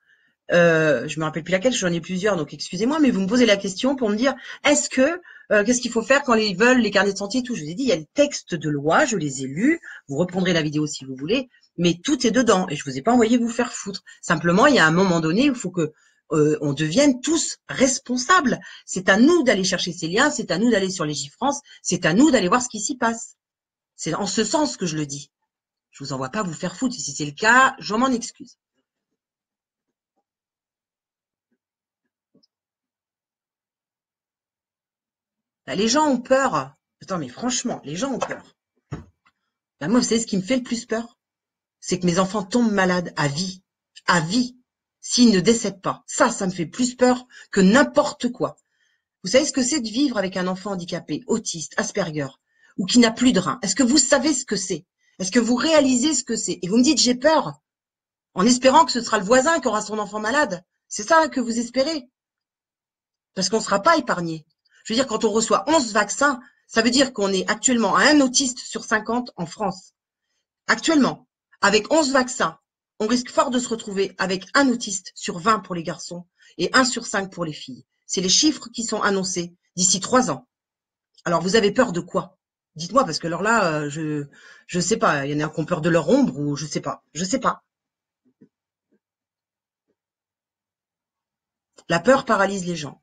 je me rappelle plus laquelle, j'en ai plusieurs, donc excusez-moi, mais vous me posez la question pour me dire, est-ce que, qu'est-ce qu'il faut faire quand ils veulent les carnets de santé et tout? Je vous ai dit, il y a les textes de loi, je les ai lus, vous reprendrez la vidéo si vous voulez, mais tout est dedans, et je vous ai pas envoyé vous faire foutre. Simplement, il y a un moment donné où il faut que on devienne tous responsables. C'est à nous d'aller chercher ces liens, c'est à nous d'aller sur Légifrance, c'est à nous d'aller voir ce qui s'y passe. C'est en ce sens que je le dis. Je vous envoie pas vous faire foutre. Si c'est le cas, je m'en excuse. Là, les gens ont peur. Attends, mais franchement, les gens ont peur. Bah, moi, vous savez ce qui me fait le plus peur? C'est que mes enfants tombent malades à vie. À vie. S'ils ne décèdent pas. Ça me fait plus peur que n'importe quoi. Vous savez ce que c'est de vivre avec un enfant handicapé, autiste, Asperger, ou qui n'a plus de rein? Est-ce que vous savez ce que c'est? Est-ce que vous réalisez ce que c'est? Et vous me dites, j'ai peur, en espérant que ce sera le voisin qui aura son enfant malade. C'est ça que vous espérez? Parce qu'on ne sera pas épargné. Je veux dire, quand on reçoit 11 vaccins, ça veut dire qu'on est actuellement à un autiste sur 50 en France. Actuellement, avec 11 vaccins, on risque fort de se retrouver avec un autiste sur 20 pour les garçons et 1 sur 5 pour les filles. C'est les chiffres qui sont annoncés d'ici 3 ans. Alors, vous avez peur de quoi? Dites-moi, parce que alors là, je sais pas. Il y en a qui ont peur de leur ombre ou je sais pas. Je sais pas. La peur paralyse les gens.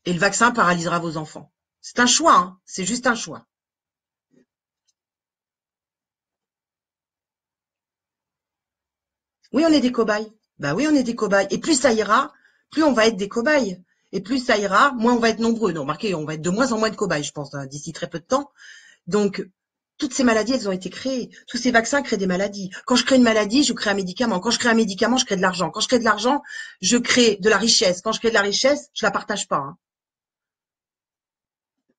Et le vaccin paralysera vos enfants. C'est un choix, hein. C'est juste un choix. Oui, on est des cobayes. Bah oui, on est des cobayes. Et plus ça ira, plus on va être des cobayes. Et plus ça ira, moins on va être nombreux. Non, remarquez, on va être de moins en moins de cobayes, je pense, hein, d'ici très peu de temps. Donc, Toutes ces maladies, elles ont été créées. Tous ces vaccins créent des maladies. Quand je crée une maladie, je crée un médicament. Quand je crée un médicament, je crée de l'argent. Quand je crée de l'argent, je crée de la richesse. Quand je crée de la richesse, je la partage pas, hein.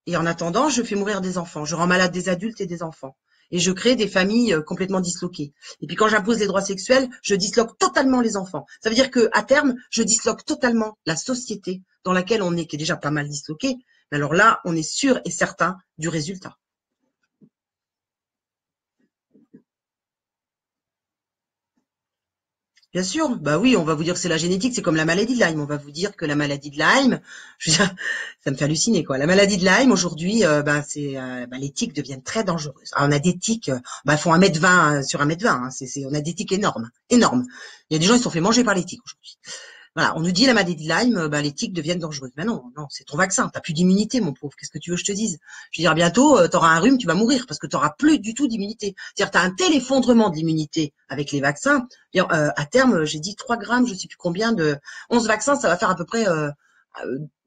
Et en attendant, je fais mourir des enfants. Je rends malade des adultes et des enfants. Et je crée des familles complètement disloquées. Et puis quand j'impose les droits sexuels, je disloque totalement les enfants. Ça veut dire que à terme, je disloque totalement la société dans laquelle on est, qui est déjà pas mal disloquée. Mais alors là, on est sûr et certain du résultat. Bien sûr, bah oui, on va vous dire que c'est la génétique, c'est comme la maladie de Lyme. On va vous dire que la maladie de Lyme, je veux dire, ça me fait halluciner quoi. La maladie de Lyme aujourd'hui, les tiques deviennent très dangereuses. Alors, on a des tiques, font 1,20 m sur 1,20 m. Hein, on a des tiques énormes, énormes. Il y a des gens qui se sont fait manger par les tiques aujourd'hui. Voilà, on nous dit la maladie de Lyme, les tiques deviennent dangereuses. Mais non, non, c'est ton vaccin. T'as plus d'immunité, mon pauvre. Qu'est-ce que tu veux que je te dise? Je veux dire, bientôt, t'auras un rhume, tu vas mourir parce que t'auras plus du tout d'immunité. C'est-à-dire, t'as un tel effondrement de l'immunité avec les vaccins. À terme, j'ai dit 3 grammes, je sais plus combien de 11 vaccins, ça va faire à peu près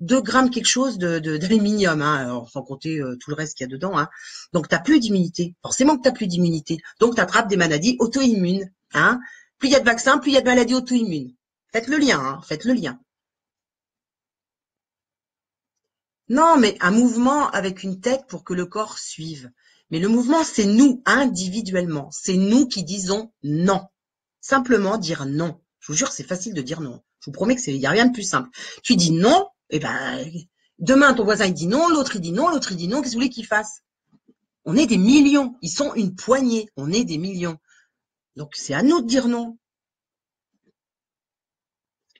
2 grammes quelque chose d'aluminium, hein, alors, sans compter tout le reste qu'il y a dedans. Hein. Donc, t'as plus d'immunité. Forcément que t'as plus d'immunité. Donc, t'attrapes des maladies auto-immunes. Hein. Plus il y a de vaccins, plus il y a de maladies auto-immunes. Faites le lien, hein, faites le lien. Non, mais un mouvement avec une tête pour que le corps suive. Mais le mouvement, c'est nous, individuellement. C'est nous qui disons non. Simplement dire non. Je vous jure, c'est facile de dire non. Je vous promets que y a rien de plus simple. Tu dis non, et ben, demain, ton voisin, il dit non, l'autre, il dit non, l'autre, il dit non. Qu'est-ce que vous voulez qu'il fasse? On est des millions. Ils sont une poignée. On est des millions. Donc, c'est à nous de dire non.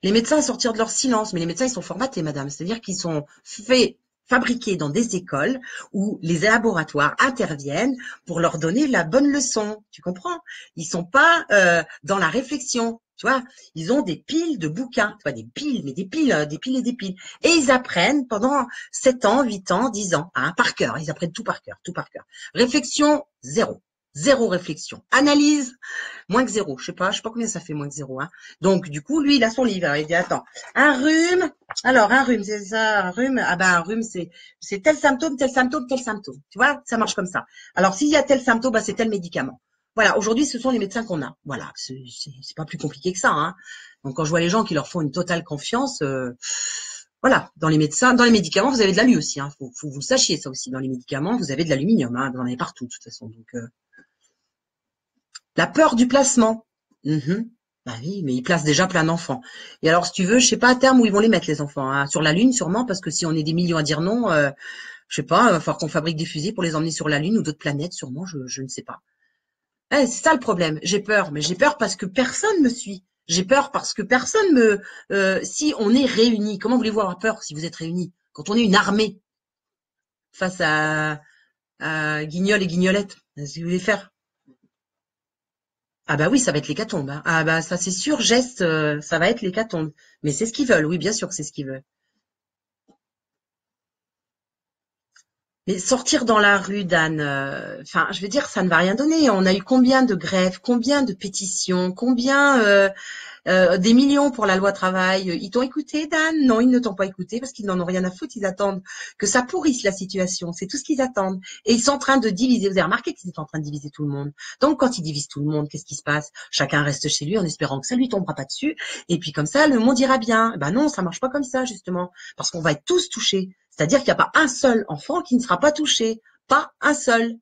Les médecins sortir de leur silence, mais les médecins ils sont formatés, madame, c'est-à-dire qu'ils sont fabriqués dans des écoles où les laboratoires interviennent pour leur donner la bonne leçon. Tu comprends? Ils sont pas dans la réflexion. Tu vois, ils ont des piles de bouquins, tu vois, des piles, mais des piles et des piles. Et ils apprennent pendant 7 ans, 8 ans, 10 ans, hein, par cœur. Ils apprennent tout par cœur, tout par cœur. Réflexion, zéro. Zéro réflexion. Analyse, moins que zéro. Je sais pas combien ça fait moins que zéro. Hein. Donc, du coup, lui, il a son livre. Alors, il dit, attends, un rhume. Alors, un rhume, c'est ça, un rhume. Ah ben, un rhume, c'est tel symptôme, tel symptôme, tel symptôme. Tu vois, ça marche comme ça. Alors, s'il y a tel symptôme, bah, c'est tel médicament. Voilà, aujourd'hui, ce sont les médecins qu'on a. Voilà, c'est pas plus compliqué que ça. Hein. Donc, quand je vois les gens qui leur font une totale confiance, voilà, dans les médecins, dans les médicaments, vous avez de l'alu aussi. Hein. Faut que vous le sachiez, ça aussi. Dans les médicaments, vous avez de l'aluminium. Hein. Vous en avez partout, de toute façon. Donc, la peur du placement. Mhm. Bah oui, mais ils placent déjà plein d'enfants. Et alors, si tu veux, je sais pas à terme où ils vont les mettre, les enfants. Hein. Sur la Lune, sûrement, parce que si on est des millions à dire non, je sais pas, il va falloir qu'on fabrique des fusées pour les emmener sur la Lune ou d'autres planètes, sûrement, je ne sais pas. C'est ça le problème. J'ai peur, mais j'ai peur parce que personne me suit. J'ai peur parce que personne me... si on est réunis, comment voulez-vous avoir peur si vous êtes réunis? Quand on est une armée face à Guignol et Guignolette, qu'est-ce que vous voulez faire? Ah bah oui, ça va être l'hécatombe. Hein. Ah bah ça c'est sûr, geste, ça va être l'hécatombe. Mais c'est ce qu'ils veulent, oui, bien sûr que c'est ce qu'ils veulent. Mais sortir dans la rue, Dan, enfin, je veux dire, ça ne va rien donner. On a eu combien de grèves, combien de pétitions, combien des millions pour la loi travail. Ils t'ont écouté, Dan? Non, ils ne t'ont pas écouté parce qu'ils n'en ont rien à foutre. Ils attendent que ça pourrisse la situation. C'est tout ce qu'ils attendent. Et ils sont en train de diviser. Vous avez remarqué qu'ils sont en train de diviser tout le monde. Donc, quand ils divisent tout le monde, qu'est-ce qui se passe? Chacun reste chez lui en espérant que ça lui tombera pas dessus. Et puis, comme ça, le monde ira bien. Ben non, ça marche pas comme ça, justement. Parce qu'on va être tous touchés. C'est-à-dire qu'il n'y a pas un seul enfant qui ne sera pas touché. Pas un seul.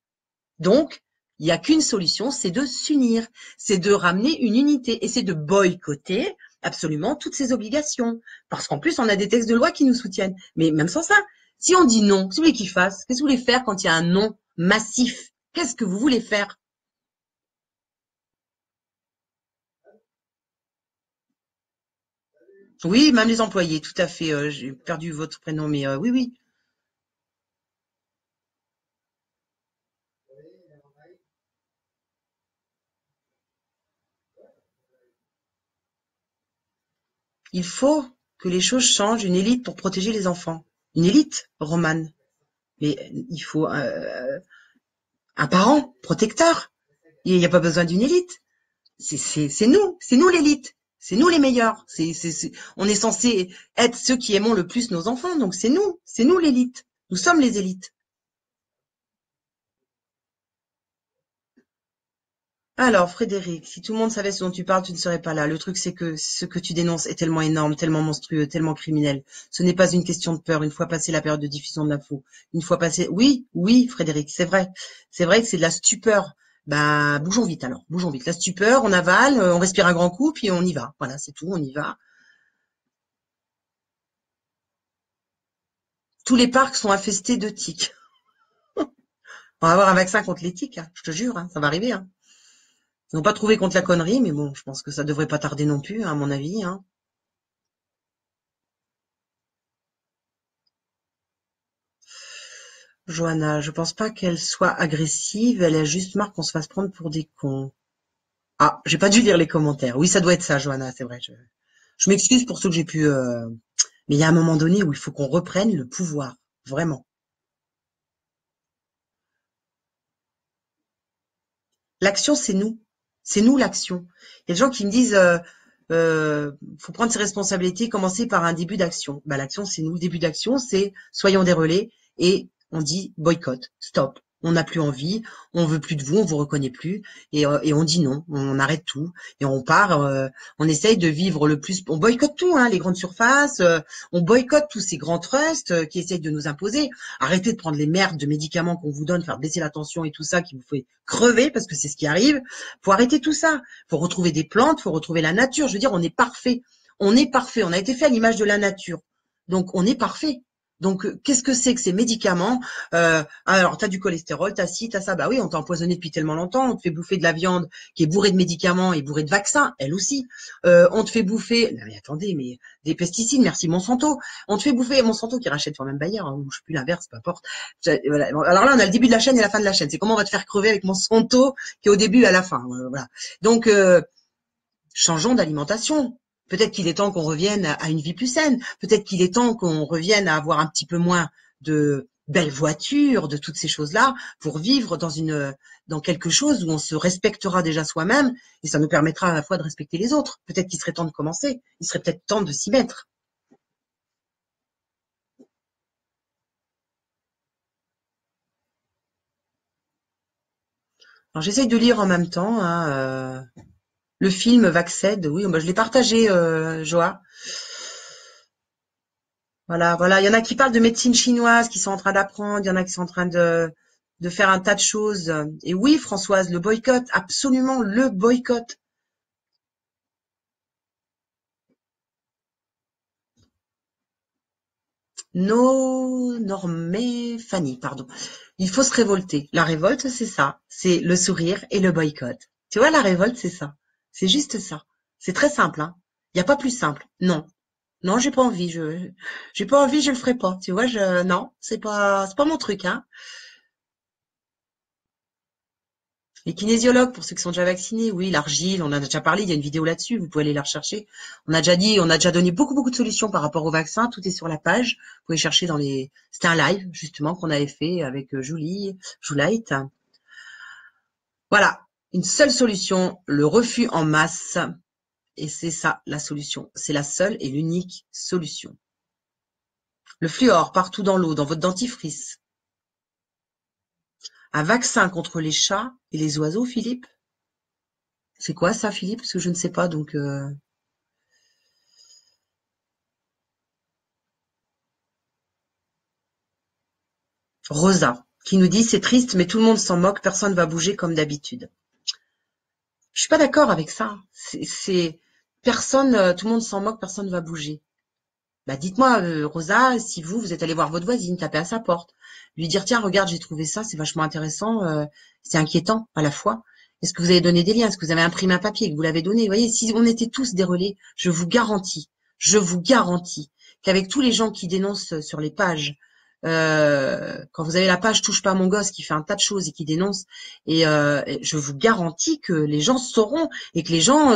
Donc, il n'y a qu'une solution, c'est de s'unir, c'est de ramener une unité et c'est de boycotter absolument toutes ces obligations. Parce qu'en plus, on a des textes de loi qui nous soutiennent. Mais même sans ça, si on dit non, qu'est-ce que vous voulez qu'ils fassent? Qu'est-ce que vous voulez faire quand il y a un non massif? Qu'est-ce que vous voulez faire? Oui, même les employés, tout à fait. J'ai perdu votre prénom, mais oui, oui. Il faut que les choses changent. Une élite pour protéger les enfants. Une élite, Romane. Mais il faut un parent protecteur. Il n'y a pas besoin d'une élite. C'est nous l'élite. C'est nous les meilleurs. On est censé être ceux qui aimons le plus nos enfants. Donc c'est nous l'élite. Nous sommes les élites. Alors, Frédéric, si tout le monde savait ce dont tu parles, tu ne serais pas là. Le truc, c'est que ce que tu dénonces est tellement énorme, tellement monstrueux, tellement criminel. Ce n'est pas une question de peur. Une fois passée la période de diffusion de l'info, une fois passé, oui, oui, Frédéric, c'est vrai. C'est vrai que c'est de la stupeur. Bah, bougeons vite alors, bougeons vite. La stupeur, on avale, on respire un grand coup, puis on y va. Voilà, c'est tout, on y va. Tous les parcs sont infestés de tiques. On va avoir un vaccin contre les tiques, hein, je te jure, hein, ça va arriver. Hein. Ils n'ont pas trouvé contre la connerie, mais bon, je pense que ça devrait pas tarder non plus, hein, à mon avis. Hein. Johanna, je pense pas qu'elle soit agressive, elle a juste marre qu'on se fasse prendre pour des cons. Ah, j'ai pas dû lire les commentaires. Oui, ça doit être ça, Johanna, c'est vrai. Je m'excuse pour ceux que j'ai pu... Mais il y a un moment donné où il faut qu'on reprenne le pouvoir. Vraiment. L'action, c'est nous. C'est nous l'action. Il y a des gens qui me disent faut prendre ses responsabilités, commencer par un début d'action. Bah, l'action, c'est nous. Le début d'action, c'est soyons des relais et on dit boycott, stop. On n'a plus envie, on veut plus de vous, on vous reconnaît plus et on dit non, on arrête tout et on part. On essaye de vivre le plus. On boycotte tout, hein, les grandes surfaces, on boycotte tous ces grands trusts qui essayent de nous imposer. Arrêtez de prendre les merdes de médicaments qu'on vous donne, faire baisser la tension et tout ça qui vous fait crever parce que c'est ce qui arrive. Faut arrêter tout ça. Faut retrouver des plantes, faut retrouver la nature. Je veux dire, on est parfait. On est parfait. On a été fait à l'image de la nature. Donc, on est parfait. Donc, qu'est-ce que c'est que ces médicaments alors, t'as du cholestérol, t'as ci, t'as ça. Bah oui, on t'a empoisonné depuis tellement longtemps. On te fait bouffer de la viande qui est bourrée de médicaments et bourrée de vaccins, elle aussi. On te fait bouffer... Non, mais attendez, mais des pesticides, merci Monsanto. On te fait bouffer Monsanto qui rachète quand même Bayer, hein, ou je sais plus l'inverse, peu importe. Voilà. Alors là, on a le début de la chaîne et la fin de la chaîne. C'est comment on va te faire crever avec Monsanto qui est au début et à la fin. Voilà. Donc, changeons d'alimentation. Peut-être qu'il est temps qu'on revienne à une vie plus saine. Peut-être qu'il est temps qu'on revienne à avoir un petit peu moins de belles voitures, de toutes ces choses-là, pour vivre dans quelque chose où on se respectera déjà soi-même et ça nous permettra à la fois de respecter les autres. Peut-être qu'il serait temps de commencer. Il serait peut-être temps de s'y mettre. Alors j'essaye de lire en même temps, hein, le film Vaxed. Oui, bah, je l'ai partagé, Joa. Voilà, voilà. Il y en a qui parlent de médecine chinoise, qui sont en train d'apprendre. Il y en a qui sont en train de faire un tas de choses. Et oui, Françoise, le boycott, absolument le boycott. No, Normé, Fanny, pardon. Il faut se révolter. La révolte, c'est ça. C'est le sourire et le boycott. Tu vois, la révolte, c'est ça. C'est juste ça. C'est très simple, hein. Il n'y a pas plus simple. Non. Non, j'ai pas envie. J'ai pas envie, je le ferai pas. Tu vois, non, c'est pas mon truc, hein. Les kinésiologues, pour ceux qui sont déjà vaccinés, oui, l'argile, on en a déjà parlé, il y a une vidéo là-dessus, vous pouvez aller la rechercher. On a déjà dit, on a déjà donné beaucoup, beaucoup de solutions par rapport au vaccin, tout est sur la page. Vous pouvez chercher c'était un live, justement, qu'on avait fait avec Juliette. Voilà. Une seule solution, le refus en masse. Et c'est ça, la solution. C'est la seule et l'unique solution. Le fluor partout dans l'eau, dans votre dentifrice. Un vaccin contre les chats et les oiseaux, Philippe? C'est quoi ça, Philippe? Parce que je ne sais pas, donc... Rosa, qui nous dit c'est triste, mais tout le monde s'en moque, personne va bouger comme d'habitude. Je suis pas d'accord avec ça. C'est personne, tout le monde s'en moque, personne va bouger. Bah dites-moi, Rosa, si vous êtes allé voir votre voisine, taper à sa porte, lui dire tiens regarde j'ai trouvé ça, c'est vachement intéressant, c'est inquiétant à la fois. Est-ce que vous avez donné des liens? Est-ce que vous avez imprimé un papier et que vous l'avez donné? Vous voyez, si on était tous des relais, je vous garantis qu'avec tous les gens qui dénoncent sur les pages, quand vous avez la page Touche pas à mon gosse qui fait un tas de choses et qui dénonce, et je vous garantis que les gens sauront et que les gens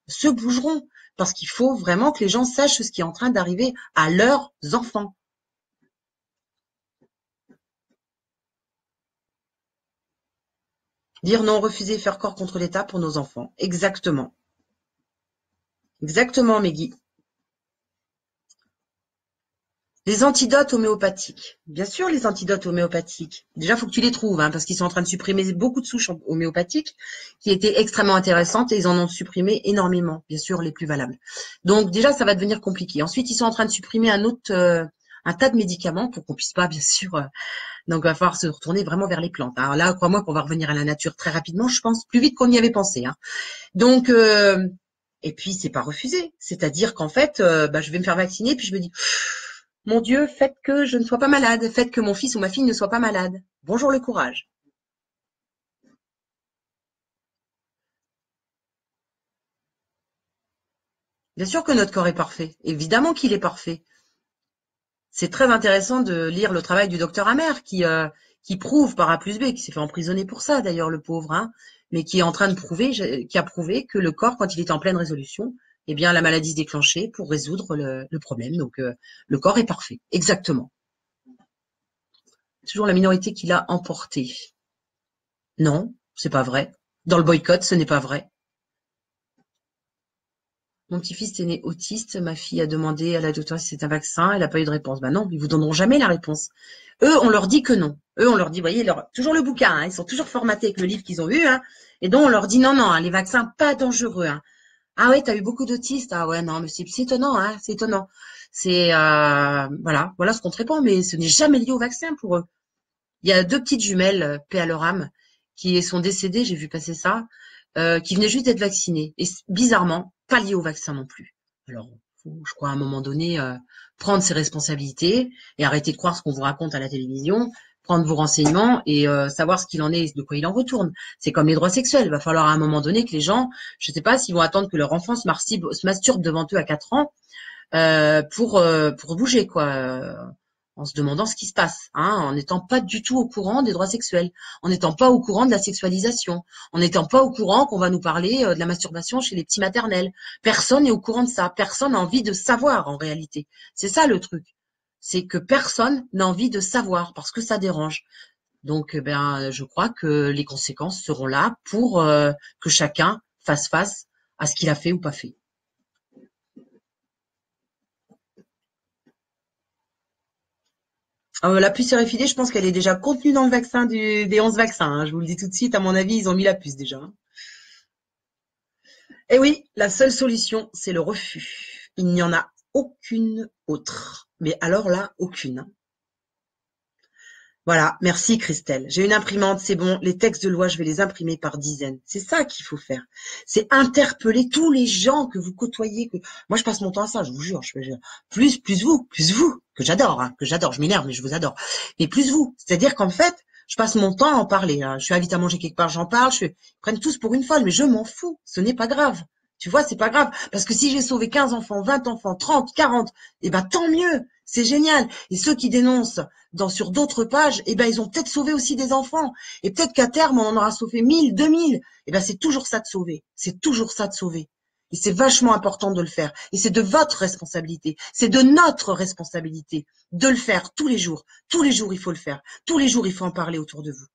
se bougeront. Parce qu'il faut vraiment que les gens sachent ce qui est en train d'arriver à leurs enfants. Dire non, refuser, faire corps contre l'État pour nos enfants. Exactement. Exactement, Meggy. Les antidotes homéopathiques. Bien sûr, les antidotes homéopathiques. Déjà, faut que tu les trouves, hein, parce qu'ils sont en train de supprimer beaucoup de souches homéopathiques qui étaient extrêmement intéressantes et ils en ont supprimé énormément, bien sûr, les plus valables. Donc, déjà, ça va devenir compliqué. Ensuite, ils sont en train de supprimer un tas de médicaments pour qu'on puisse pas, bien sûr. Donc, il va falloir se retourner vraiment vers les plantes. Alors là, crois-moi qu'on va revenir à la nature très rapidement, je pense, plus vite qu'on y avait pensé, hein. Donc, et puis, c'est pas refusé. C'est-à-dire qu'en fait, je vais me faire vacciner, puis je me dis, mon Dieu, faites que je ne sois pas malade, faites que mon fils ou ma fille ne soit pas malade. Bonjour le courage. Bien sûr que notre corps est parfait. Évidemment qu'il est parfait. C'est très intéressant de lire le travail du docteur Amer qui prouve par A plus B, qui s'est fait emprisonner pour ça d'ailleurs, le pauvre, hein, mais qui est en train de prouver, qui a prouvé que le corps, quand il est en pleine résolution, eh bien la maladie se déclenchait pour résoudre le problème. Donc le corps est parfait, exactement. Toujours la minorité qui l'a emporté. Non, c'est pas vrai. Dans le boycott, ce n'est pas vrai. Mon petit-fils est né autiste. Ma fille a demandé à la docteure si c'est un vaccin. Elle n'a pas eu de réponse. Ben non, ils vous donneront jamais la réponse. Eux, on leur dit que non. Eux, on leur dit, voyez, toujours le bouquin, hein, ils sont toujours formatés avec le livre qu'ils ont eu, hein, et donc on leur dit non, non, hein, les vaccins pas dangereux. Hein. Ah ouais, t'as eu beaucoup d'autistes. Ah ouais, non, mais c'est étonnant, hein, c'est étonnant. C'est voilà ce qu'on te répond, mais ce n'est jamais lié au vaccin pour eux. Il y a deux petites jumelles, paix à leur âme, qui sont décédées, j'ai vu passer ça, qui venaient juste d'être vaccinées. Et bizarrement, pas liées au vaccin non plus. Alors, faut, je crois, à un moment donné, prendre ses responsabilités et arrêter de croire ce qu'on vous raconte à la télévision, prendre vos renseignements et savoir ce qu'il en est, de quoi il en retourne. C'est comme les droits sexuels. Il va falloir à un moment donné que les gens, je ne sais pas s'ils vont attendre que leur enfant se masturbe devant eux à 4 ans pour bouger, quoi. En se demandant ce qui se passe, hein, en n'étant pas du tout au courant des droits sexuels, en n'étant pas au courant de la sexualisation, en n'étant pas au courant qu'on va nous parler de la masturbation chez les petits maternels. Personne n'est au courant de ça. Personne n'a envie de savoir en réalité. C'est ça le truc. C'est que personne n'a envie de savoir parce que ça dérange. Donc, je crois que les conséquences seront là pour que chacun fasse face à ce qu'il a fait ou pas fait. La puce RFID, je pense qu'elle est déjà contenue dans le vaccin des 11 vaccins, hein. Je vous le dis tout de suite, à mon avis, ils ont mis la puce déjà, hein. Et oui, la seule solution, c'est le refus. Il n'y en a aucune autre. Mais alors là, aucune, hein. Voilà, merci Christelle. J'ai une imprimante, c'est bon. Les textes de loi, je vais les imprimer par dizaines. C'est ça qu'il faut faire. C'est interpeller tous les gens que vous côtoyez. Moi, je passe mon temps à ça, je vous jure. Plus vous, que j'adore, hein, que j'adore. Je m'énerve, mais je vous adore. Mais plus vous. C'est-à-dire qu'en fait, je passe mon temps à en parler, hein. Je suis invitée à manger quelque part, j'en parle. Ils prennent tous pour une folle, mais je m'en fous. Ce n'est pas grave. Tu vois, c'est pas grave. Parce que si j'ai sauvé 15 enfants, 20 enfants, 30, 40, eh ben, tant mieux. C'est génial. Et ceux qui dénoncent sur d'autres pages, eh ben, ils ont peut-être sauvé aussi des enfants. Et peut-être qu'à terme, on en aura sauvé 1000, 2000. Eh ben, c'est toujours ça de sauver. C'est toujours ça de sauver. Et c'est vachement important de le faire. Et c'est de votre responsabilité. C'est de notre responsabilité de le faire tous les jours. Tous les jours, il faut le faire. Tous les jours, il faut en parler autour de vous.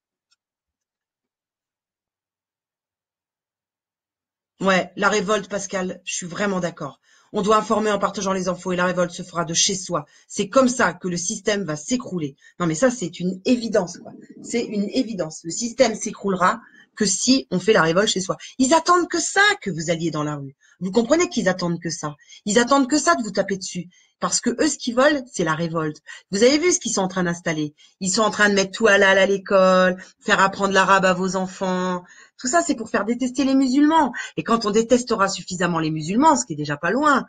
Ouais, la révolte, Pascal, je suis vraiment d'accord. On doit informer en partageant les infos et la révolte se fera de chez soi. C'est comme ça que le système va s'écrouler. Non, mais ça, c'est une évidence, quoi. C'est une évidence. Le système s'écroulera que si on fait la révolte chez soi. Ils attendent que ça, que vous alliez dans la rue. Vous comprenez qu'ils attendent que ça. Ils attendent que ça de vous taper dessus. Parce que eux, ce qu'ils veulent, c'est la révolte. Vous avez vu ce qu'ils sont en train d'installer? Ils sont en train de mettre tout halal à l'école, faire apprendre l'arabe à vos enfants. Tout ça, c'est pour faire détester les musulmans. Et quand on détestera suffisamment les musulmans, ce qui est déjà pas loin,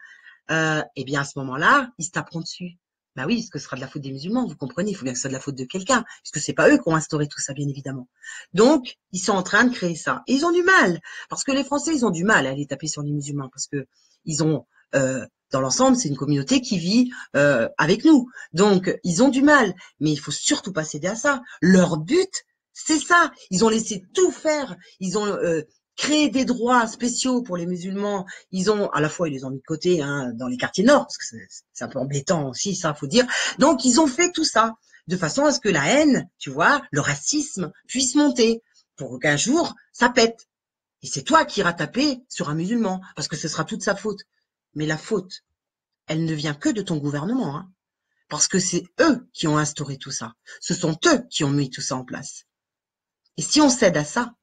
eh bien à ce moment-là, ils se taperont dessus. Bah oui, parce que ce sera de la faute des musulmans, vous comprenez, il faut bien que ce soit de la faute de quelqu'un, puisque c'est pas eux qui ont instauré tout ça, bien évidemment. Donc, ils sont en train de créer ça. Et ils ont du mal, parce que les Français, ils ont du mal à aller taper sur les musulmans, parce que ils ont, dans l'ensemble, c'est une communauté qui vit avec nous. Donc, ils ont du mal, mais il faut surtout pas céder à ça. Leur but, c'est ça. Ils ont laissé tout faire. Ils ont créé des droits spéciaux pour les musulmans. Ils ont, à la fois, ils les ont mis de côté, hein, dans les quartiers nord, parce que c'est un peu embêtant aussi, ça, faut dire. Donc, ils ont fait tout ça de façon à ce que la haine, tu vois, le racisme puisse monter pour qu'un jour, ça pète. Et c'est toi qui iras taper sur un musulman, parce que ce sera toute sa faute. Mais la faute, elle ne vient que de ton gouvernement, hein. parce que c'est eux qui ont instauré tout ça. Ce sont eux qui ont mis tout ça en place. Et si on cède à ça,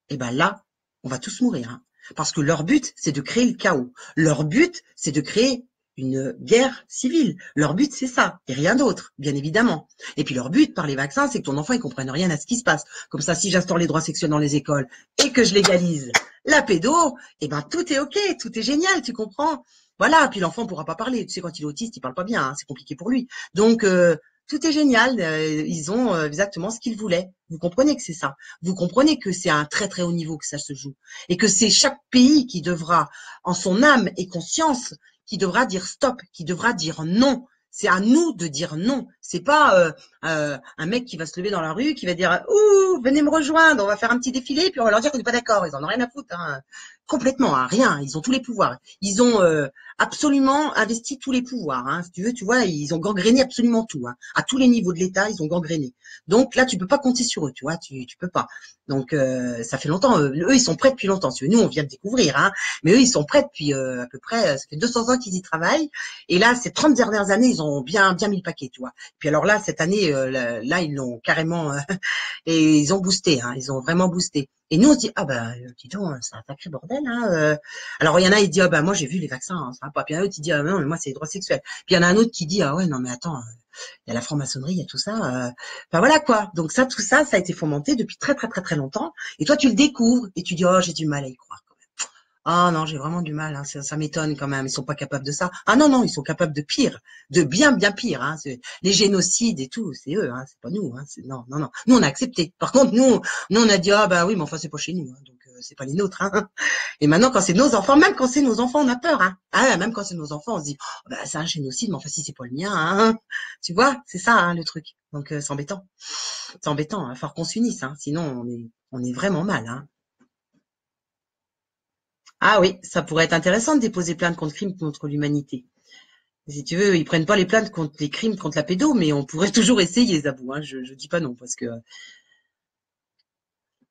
eh ben là, on va tous mourir, hein. Parce que leur but, c'est de créer le chaos. Leur but, c'est de créer une guerre civile. Leur but, c'est ça, et rien d'autre, bien évidemment. Et puis leur but, par les vaccins, c'est que ton enfant, il comprenne rien à ce qui se passe. Comme ça, si j'instaure les droits sexuels dans les écoles et que je légalise la pédo, eh ben tout est ok, tout est génial, tu comprends? Voilà, puis l'enfant pourra pas parler. Tu sais, quand il est autiste, il parle pas bien, hein, c'est compliqué pour lui. Donc, tout est génial. Ils ont exactement ce qu'ils voulaient. Vous comprenez que c'est ça. Vous comprenez que c'est à un très très haut niveau que ça se joue. Et que c'est chaque pays qui devra, en son âme et conscience, qui devra dire stop, qui devra dire non. C'est à nous de dire non. C'est pas un mec qui va se lever dans la rue, qui va dire ouh, venez me rejoindre, on va faire un petit défilé, puis on va leur dire qu'on n'est pas d'accord. Ils en ont rien à foutre, hein. Complètement, hein, rien. Ils ont tous les pouvoirs. Ils ont absolument investi tous les pouvoirs. Hein. Si tu veux, tu vois, ils ont gangréné absolument tout. Hein. À tous les niveaux de l'État, ils ont gangréné. Donc là, tu peux pas compter sur eux, tu vois, tu peux pas. Donc ça fait longtemps. Eux, ils sont prêts depuis longtemps. Nous, on vient de découvrir, hein. Mais eux, ils sont prêts depuis à peu près. Ça fait 200 ans qu'ils y travaillent. Et là, ces 30 dernières années, ils ont bien mis le paquet, tu vois. Puis alors là, cette année, là, ils l'ont carrément et ils ont boosté. Hein. Ils ont vraiment boosté. Et nous, on se dit, ah ben, dis donc, c'est un sacré bordel. Hein. Alors, il y en a, il dit, ah ben, moi, j'ai vu les vaccins, hein, ça va pas. Puis il y en a un autre qui dit, ah non, mais moi, c'est les droits sexuels. Puis il y en a un autre qui dit, ah ouais, non, mais attends, il y a la franc-maçonnerie, il y a tout ça. Enfin, voilà, quoi. Donc ça, tout ça, ça a été fomenté depuis très, très, très, très longtemps. Et toi, tu le découvres et tu dis, oh, j'ai du mal à y croire. Ah non, j'ai vraiment du mal, hein. Ça m'étonne quand même. Ils sont pas capables de ça. Ah non, non, ils sont capables de pire, de bien, bien pire. Hein. Les génocides et tout, c'est eux, hein. C'est pas nous. Hein. Non, non, non. Nous, on a accepté. Par contre, nous, on a dit ah bah oui, mais enfin c'est pas chez nous, hein. Donc c'est pas les nôtres. Hein. Et maintenant, quand c'est nos enfants, même quand c'est nos enfants, on a peur. Hein. Ah, même quand c'est nos enfants, on se dit oh, bah c'est un génocide, mais enfin si c'est pas le mien, hein. Tu vois, c'est ça hein, le truc. Donc c'est embêtant. C'est embêtant. Il va falloir qu'on s'unisse, hein. Sinon on est vraiment mal. Hein. Ah oui, ça pourrait être intéressant de déposer plainte contre crimes contre l'humanité. Si tu veux, ils prennent pas les plaintes contre les crimes contre la pédo, mais on pourrait toujours essayer, Zabou. Hein. Je dis pas non, parce que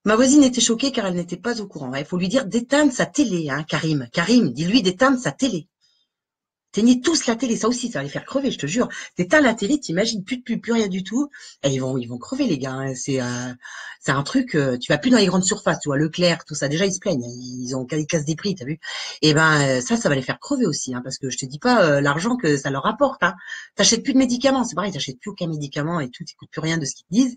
ma voisine était choquée car elle n'était pas au courant. Il faut lui dire d'éteindre sa télé, hein, Karim. Karim, dis-lui d'éteindre sa télé. Éteignez tous la télé, ça aussi, ça va les faire crever, je te jure. T'éteins la télé, t'imagines plus de pub, plus rien du tout. Et ils vont crever, les gars. Hein. C'est un truc, tu vas plus dans les grandes surfaces, tu vois, Leclerc, tout ça. Déjà, ils se plaignent. Ils cassent des prix, t'as vu. Et ben, ça va les faire crever aussi, hein, parce que je te dis pas l'argent que ça leur rapporte, hein. T'achètes plus de médicaments, c'est pareil, t'achètes plus aucun médicament et tout, t'écoutes plus rien de ce qu'ils te disent.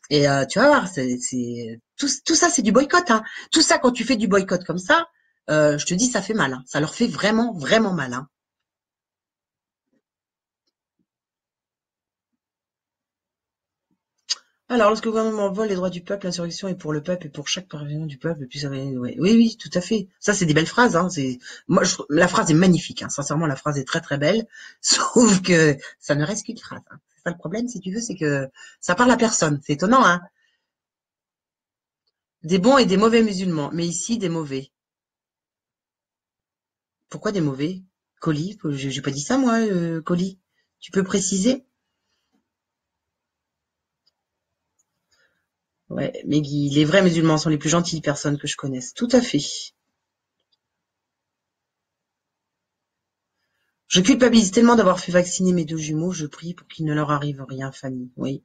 Et tu vas voir, tout ça, c'est du boycott, hein. Tout ça, quand tu fais du boycott comme ça, je te dis, ça fait mal, hein. Ça leur fait vraiment, vraiment mal, hein. Alors, lorsque le gouvernement vole les droits du peuple, l'insurrection est pour le peuple et pour chaque parvenant du peuple, puis ça va, ouais. Oui, oui, tout à fait. Ça, c'est des belles phrases, hein. Moi, la phrase est magnifique, hein. Sincèrement, la phrase est très, très belle. Sauf que ça ne reste qu'une phrase, hein. C'est ça le problème, si tu veux, c'est que ça parle à personne. C'est étonnant, hein. Des bons et des mauvais musulmans. Mais ici, des mauvais. Pourquoi des mauvais? Colis? J'ai pas dit ça, moi, colis. Tu peux préciser? Ouais, mais les vrais musulmans sont les plus gentilles personnes que je connaisse. Tout à fait. Je culpabilise tellement d'avoir fait vacciner mes deux jumeaux, je prie pour qu'il ne leur arrive rien, Fanny. Oui.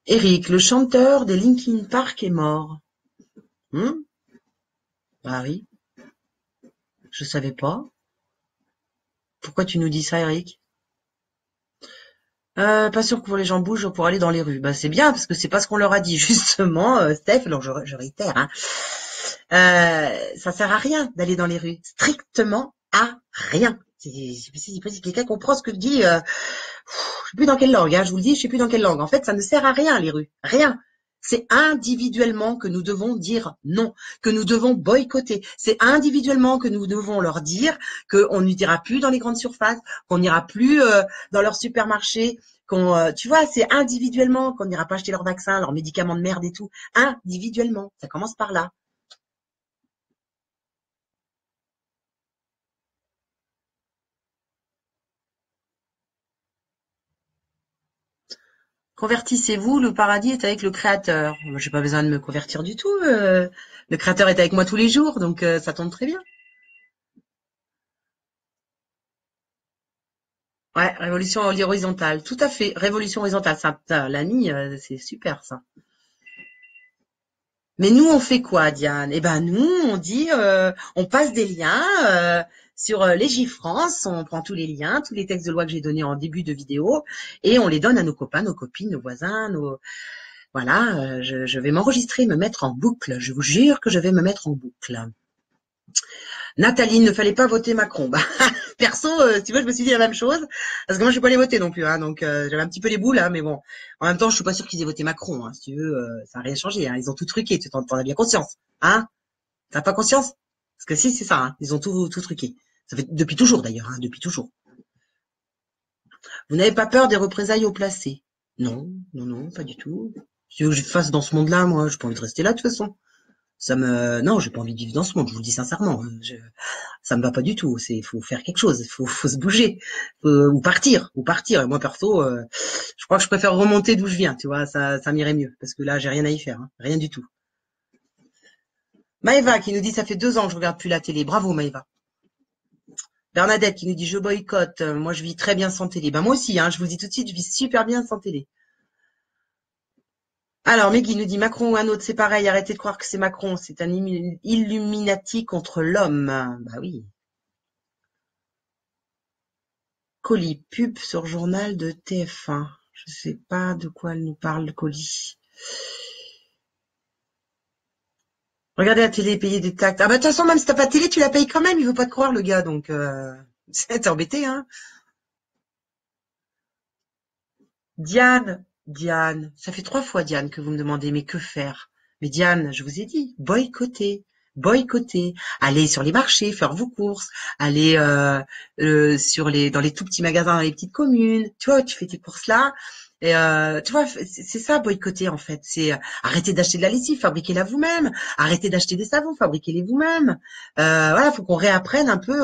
Eric, le chanteur des Linkin Park est mort. Bah oui, je savais pas. Pourquoi tu nous dis ça, Eric? Pas sûr que pour les gens bougent pour aller dans les rues. Bah c'est bien, parce que c'est pas ce qu'on leur a dit, justement, Steph, alors je réitère, hein. Ça sert à rien d'aller dans les rues. Strictement à rien. Si quelqu'un comprend ce que je dis, je sais plus dans quelle langue, hein, je vous le dis, je sais plus dans quelle langue. En fait, ça ne sert à rien, les rues. Rien. C'est individuellement que nous devons dire non, que nous devons boycotter. C'est individuellement que nous devons leur dire qu'on n'ira plus dans les grandes surfaces, qu'on n'ira plus dans leurs supermarchés, tu vois, c'est individuellement qu'on n'ira pas acheter leurs vaccins, leurs médicaments de merde et tout. Individuellement. Ça commence par là. Convertissez-vous, le paradis est avec le Créateur. Moi, j'ai pas besoin de me convertir du tout. Le Créateur est avec moi tous les jours, donc ça tombe très bien. Ouais, révolution horizontale, tout à fait. Révolution horizontale, ça, Lani, c'est super ça. Mais nous, on fait quoi, Diane? Eh ben nous, on dit, on passe des liens sur Légifrance, on prend tous les liens, tous les textes de loi que j'ai donnés en début de vidéo, et on les donne à nos copains, nos copines, nos voisins, nos voilà. Je vais m'enregistrer, me mettre en boucle. Je vous jure que je vais me mettre en boucle. Nathalie, ne fallait pas voter Macron. Bah, perso, tu vois, je me suis dit la même chose, parce que moi, je suis pas allée voter non plus, hein, donc j'avais un petit peu les boules, hein, mais bon. En même temps, je suis pas sûre qu'ils aient voté Macron, hein, si tu veux, ça n'a rien changé, hein, ils ont tout truqué, tu t'en as bien conscience, hein? T'as pas conscience? Parce que si, c'est ça, hein, ils ont tout truqué. Ça fait depuis toujours d'ailleurs, hein, depuis toujours. Vous n'avez pas peur des représailles au placé? Non, non, non, pas du tout. Si tu veux que je fasse dans ce monde-là, moi, j'ai pas envie de rester là de toute façon. Non, j'ai pas envie de vivre dans ce monde, je vous le dis sincèrement, hein. Ça me va pas du tout. Faut faire quelque chose, faut se bouger, ou partir, ou partir. Et moi perso, je crois que je préfère remonter d'où je viens, tu vois, ça m'irait mieux, parce que là, j'ai rien à y faire, hein, rien du tout. Maëva qui nous dit ça fait 2 ans que je regarde plus la télé. Bravo Maëva. Bernadette qui nous dit je boycotte. Moi je vis très bien sans télé. Ben moi aussi, hein, je vous le dis tout de suite, je vis super bien sans télé. Alors Meggy nous dit Macron ou un autre, c'est pareil. Arrêtez de croire que c'est Macron, c'est un Illuminati contre l'homme. Bah oui. Colis, pub sur journal de TF1. Je sais pas de quoi elle nous parle, Colis. Regardez la télé, payer des taxes. Ah bah de toute façon, même si t'as pas de télé, tu la payes quand même, il veut pas te croire le gars, donc c'est embêté, hein. Diane, ça fait 3 fois, Diane, que vous me demandez, mais que faire? Mais Diane, je vous ai dit, boycotter. Allez sur les marchés, faire vos courses, aller dans les tout petits magasins, dans les petites communes. Tu vois, tu fais tes courses là. Et tu vois, c'est ça, boycotter en fait. C'est arrêter d'acheter de la lessive, fabriquez-la vous-même. Arrêtez d'acheter des savons, fabriquez-les vous-même. Voilà, faut qu'on réapprenne un peu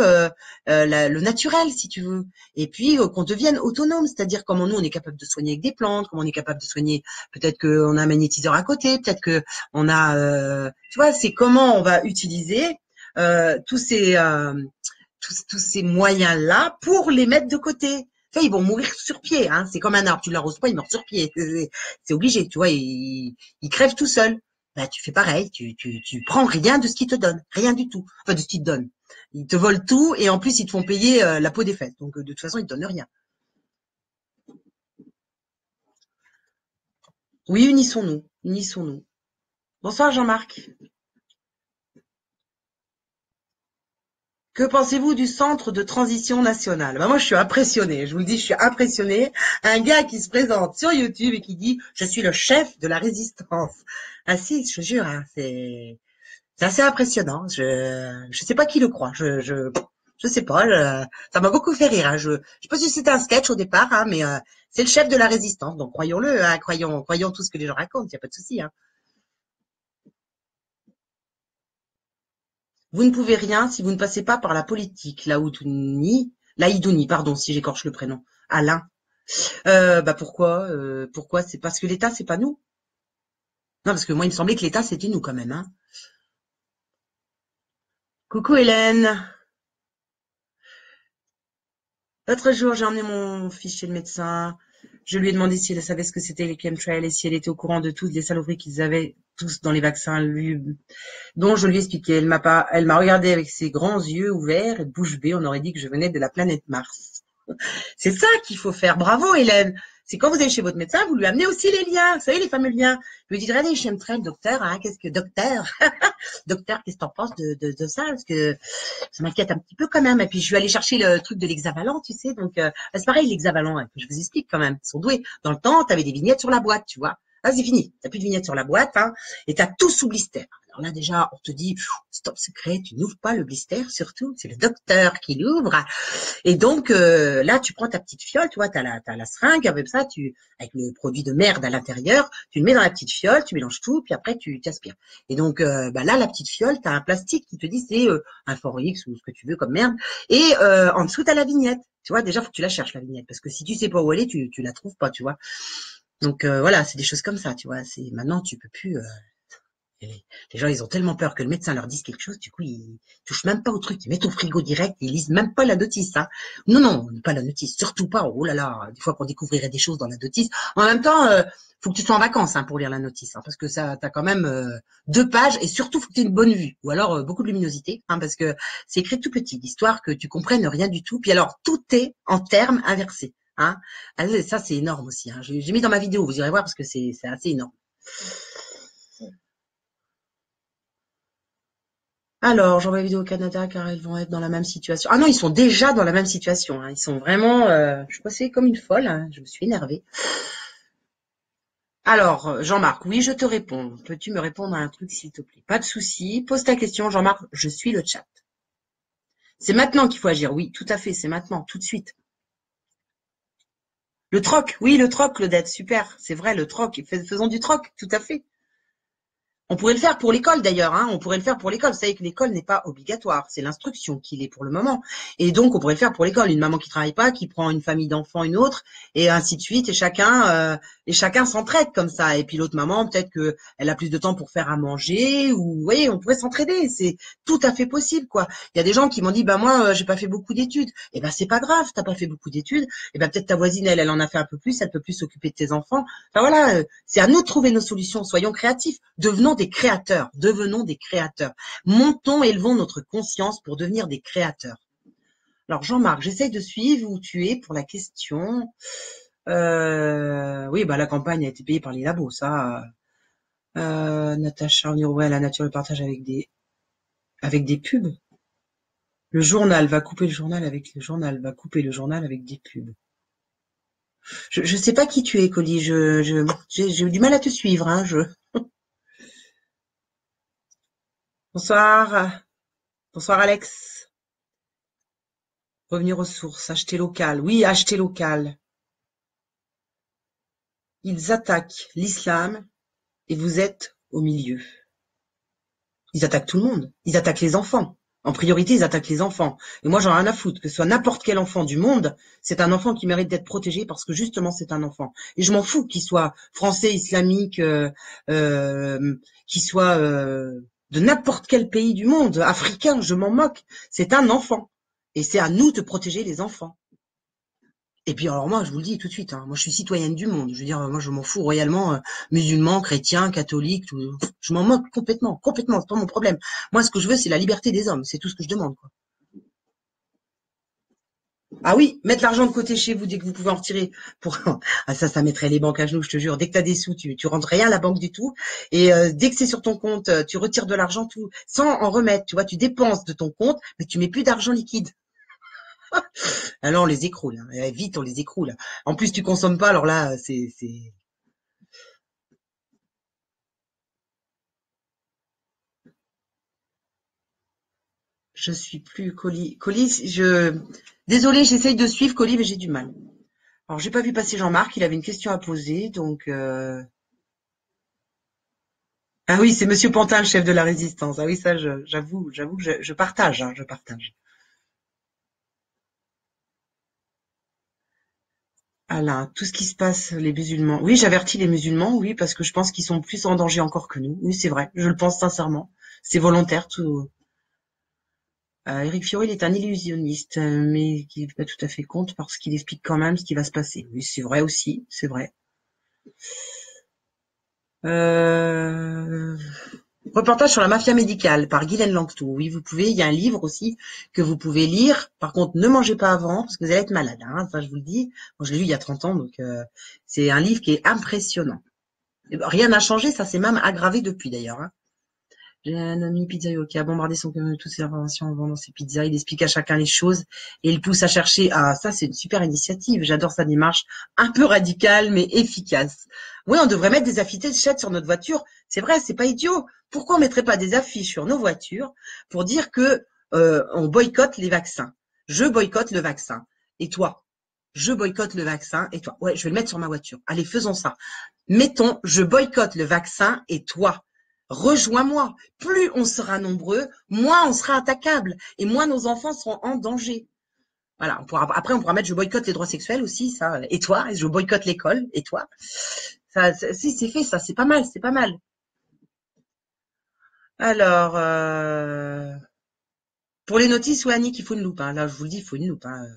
le naturel, si tu veux. Et puis qu'on devienne autonome, c'est-à-dire comment nous on est capable de soigner avec des plantes, comment on est capable de soigner, peut-être qu'on a un magnétiseur à côté, peut-être que on a, tu vois, c'est comment on va utiliser tous ces moyens-là pour les mettre de côté. Tu vois, ils vont mourir sur pied, hein. C'est comme un arbre, tu l'arroses pas, il meurt sur pied. C'est obligé, tu vois, il crève tout seul. Bah, tu fais pareil, tu prends rien de ce qu'ils te donnent, rien du tout. Enfin, de ce qu'ils te donnent. Ils te volent tout et en plus ils te font payer la peau des fesses. Donc de toute façon ils te donnent rien. Oui, unissons-nous, unissons-nous. Bonsoir Jean-Marc. Que pensez-vous du centre de transition nationale? Bah moi je suis impressionnée, je vous le dis, je suis impressionnée. Un gars qui se présente sur YouTube et qui dit je suis le chef de la résistance. Ah si, je te jure, hein, c'est assez impressionnant. Je sais pas qui le croit. Je sais pas. Ça m'a beaucoup fait rire, hein. Je sais pas si c'était un sketch au départ, hein, mais c'est le chef de la résistance. Donc croyons-le, hein, croyons tout ce que les gens racontent. Il y a pas de souci, hein. Vous ne pouvez rien si vous ne passez pas par la politique. Laïdouni, pardon, si j'écorche le prénom. Alain. Bah pourquoi? Pourquoi? C'est parce que l'État, c'est pas nous. Non, parce que moi, il me semblait que l'État, c'était nous quand même, hein. Coucou Hélène. L'autre jour, j'ai emmené mon fils chez le médecin. Je lui ai demandé si elle savait ce que c'était les chemtrails et si elle était au courant de toutes les saloperies qu'ils avaient tous dans les vaccins, dont je lui ai expliqué. Elle m'a regardé avec ses grands yeux ouverts et bouche bée. On aurait dit que je venais de la planète Mars. C'est ça qu'il faut faire. Bravo, Hélène. C'est quand vous allez chez votre médecin, vous lui amenez aussi les liens. Vous savez, les fameux liens. Vous lui dites, allez, chemtrails, docteur, hein, qu'est-ce que, docteur? Docteur, qu'est-ce que t'en penses de ça? Parce que ça m'inquiète un petit peu quand même. Et puis je suis allée chercher le truc de l'hexavalent, tu sais. Donc c'est pareil, l'hexavalent, hein, je vous explique quand même. Ils sont doués. Dans le temps, tu avais des vignettes sur la boîte, tu vois. Là, c'est fini. T'as plus de vignettes sur la boîte, hein, et t'as tout sous blister. Alors là, déjà, on te dit, stop secret, tu n'ouvres pas le blister, surtout. C'est le docteur qui l'ouvre. Et donc, là, tu prends ta petite fiole, tu vois, t'as la seringue, avec ça, avec le produit de merde à l'intérieur, tu le mets dans la petite fiole, tu mélanges tout, puis après, tu t'aspires. Et donc, bah là, la petite fiole, t'as un plastique qui te dit c'est un Forix ou ce que tu veux comme merde. Et en dessous, t'as la vignette. Tu vois, déjà, faut que tu la cherches, la vignette, parce que si tu sais pas où elle est, tu la trouves pas, tu vois. Donc, voilà, c'est des choses comme ça, tu vois. Maintenant, tu peux plus. Les gens, ils ont tellement peur que le médecin leur dise quelque chose, du coup, ils touchent même pas au truc. Ils mettent au frigo direct, ils lisent même pas la notice. Hein. Non, non, pas la notice, surtout pas. Oh là là, des fois qu'on découvrirait des choses dans la notice. En même temps, faut que tu sois en vacances pour lire la notice, parce que ça, t'as quand même 2 pages et surtout, faut que tu aies une bonne vue ou alors beaucoup de luminosité, parce que c'est écrit tout petit, histoire que tu comprennes rien du tout. Puis alors, tout est en termes inversés. Hein. Ça, c'est énorme aussi. Hein. J'ai mis dans ma vidéo, vous irez voir parce que c'est assez énorme. Alors, j'envoie la vidéo au Canada car ils vont être dans la même situation. Ah non, ils sont déjà dans la même situation. Hein. Ils sont vraiment, je passais comme une folle. Hein. Je me suis énervée. Alors, Jean-Marc, oui, je te réponds. Peux-tu me répondre à un truc, s'il te plaît? Pas de souci. Pose ta question, Jean-Marc. Je suis le chat. C'est maintenant qu'il faut agir. Oui, tout à fait. C'est maintenant, tout de suite. Le troc. Oui, le troc, Claudette. Super. C'est vrai, le troc. Faisons du troc. Tout à fait. On pourrait le faire pour l'école d'ailleurs, hein. On pourrait le faire pour l'école. Vous savez que l'école n'est pas obligatoire, c'est l'instruction qui l'est pour le moment. Et donc on pourrait le faire pour l'école. Une maman qui travaille pas, qui prend une famille d'enfants, une autre, et ainsi de suite. Et chacun s'entraide comme ça. Et puis l'autre maman, peut-être que elle a plus de temps pour faire à manger, ou vous voyez, on pourrait s'entraider. C'est tout à fait possible, quoi. Il y a des gens qui m'ont dit, bah moi, j'ai pas fait beaucoup d'études. Eh ben c'est pas grave, t'as pas fait beaucoup d'études. Eh ben peut-être ta voisine, elle en a fait un peu plus, elle peut plus s'occuper de tes enfants. Enfin voilà, c'est à nous de trouver nos solutions. Soyons créatifs, devenons des créateurs, devenons des créateurs. Montons, élevons notre conscience pour devenir des créateurs. Alors Jean-Marc, j'essaye de suivre où tu es pour la question. Oui, bah la campagne a été payée par les labos, ça. Natacha, ouais, la nature le partage avec des pubs. Le journal va couper le journal avec le journal, va couper le journal avec des pubs. Je sais pas qui tu es, Colly. J'ai eu du mal à te suivre, hein. Bonsoir. Bonsoir, Alex. Revenir aux sources, acheter local. Oui, acheter local. Ils attaquent l'islam et vous êtes au milieu. Ils attaquent tout le monde. Ils attaquent les enfants. En priorité, ils attaquent les enfants. Et moi, j'en ai rien à foutre. Que ce soit n'importe quel enfant du monde, c'est un enfant qui mérite d'être protégé parce que justement, c'est un enfant. Et je m'en fous qu'il soit français, islamique, qu'il soit de n'importe quel pays du monde, africain, je m'en moque. C'est un enfant. Et c'est à nous de protéger les enfants. Et puis alors moi, je vous le dis tout de suite, hein, moi je suis citoyenne du monde. Je veux dire, moi je m'en fous royalement, musulman, chrétien, catholique, tout, je m'en moque complètement, complètement, c'est pas mon problème. Moi, ce que je veux, c'est la liberté des hommes, c'est tout ce que je demande, quoi. Ah oui, mettre l'argent de côté chez vous dès que vous pouvez en retirer. Pour ah ça mettrait les banques à genoux, je te jure. Dès que t'as des sous, tu rentres rien à la banque du tout. Et dès que c'est sur ton compte, tu retires de l'argent tout sans en remettre. Tu vois, tu dépenses de ton compte, mais tu mets plus d'argent liquide. Alors on les écroule, hein. Vite on les écroule. En plus tu consommes pas, alors là c'est. Je suis plus Colis. Colis, désolée, j'essaye de suivre Colis, mais j'ai du mal. Alors j'ai pas vu passer Jean-Marc, il avait une question à poser, donc. Ah oui, c'est Monsieur Pantin, le chef de la résistance. Ah oui, ça, j'avoue que je partage, hein, je partage. Alain, tout ce qui se passe, les musulmans. Oui, j'avertis les musulmans, oui, parce que je pense qu'ils sont plus en danger encore que nous. Oui, c'est vrai, je le pense sincèrement. C'est volontaire, tout. Éric Fiori, il est un illusionniste, mais qui n'est pas tout à fait compte parce qu'il explique quand même ce qui va se passer. Oui, c'est vrai aussi, c'est vrai. Euh, Reportage sur la mafia médicale par Guylaine Langtou. Oui, vous pouvez. Il y a un livre aussi que vous pouvez lire. Par contre, ne mangez pas avant parce que vous allez être malade. Hein, ça, je vous le dis. Moi, je l'ai lu il y a 30 ans, donc c'est un livre qui est impressionnant. Rien n'a changé, ça s'est même aggravé depuis d'ailleurs. Hein. J'ai un ami pizzaïolo qui a bombardé son camion de toutes ses informations en vendant ses pizzas. Il explique à chacun les choses et il pousse à chercher. Ah, ça, c'est une super initiative. J'adore sa démarche. Un peu radicale, mais efficace. Oui, on devrait mettre des affichettes sur notre voiture. C'est vrai, c'est pas idiot. Pourquoi on mettrait pas des affiches sur nos voitures pour dire que on boycotte les vaccins? Je boycotte le vaccin. Et toi? Je boycotte le vaccin. Et toi? Ouais, je vais le mettre sur ma voiture. Allez, faisons ça. Mettons, je boycotte le vaccin et toi? Rejoins-moi. Plus on sera nombreux, moins on sera attaquable et moins nos enfants seront en danger. Voilà. Après, on pourra mettre je boycotte les droits sexuels aussi, ça. Et toi? Je boycotte l'école. Et toi? Ça, si c'est fait, ça, c'est pas mal, c'est pas mal. Alors, pour les notices, ouais, Annick, il faut une loupe. Hein. Là, je vous le dis, il faut une loupe. Hein.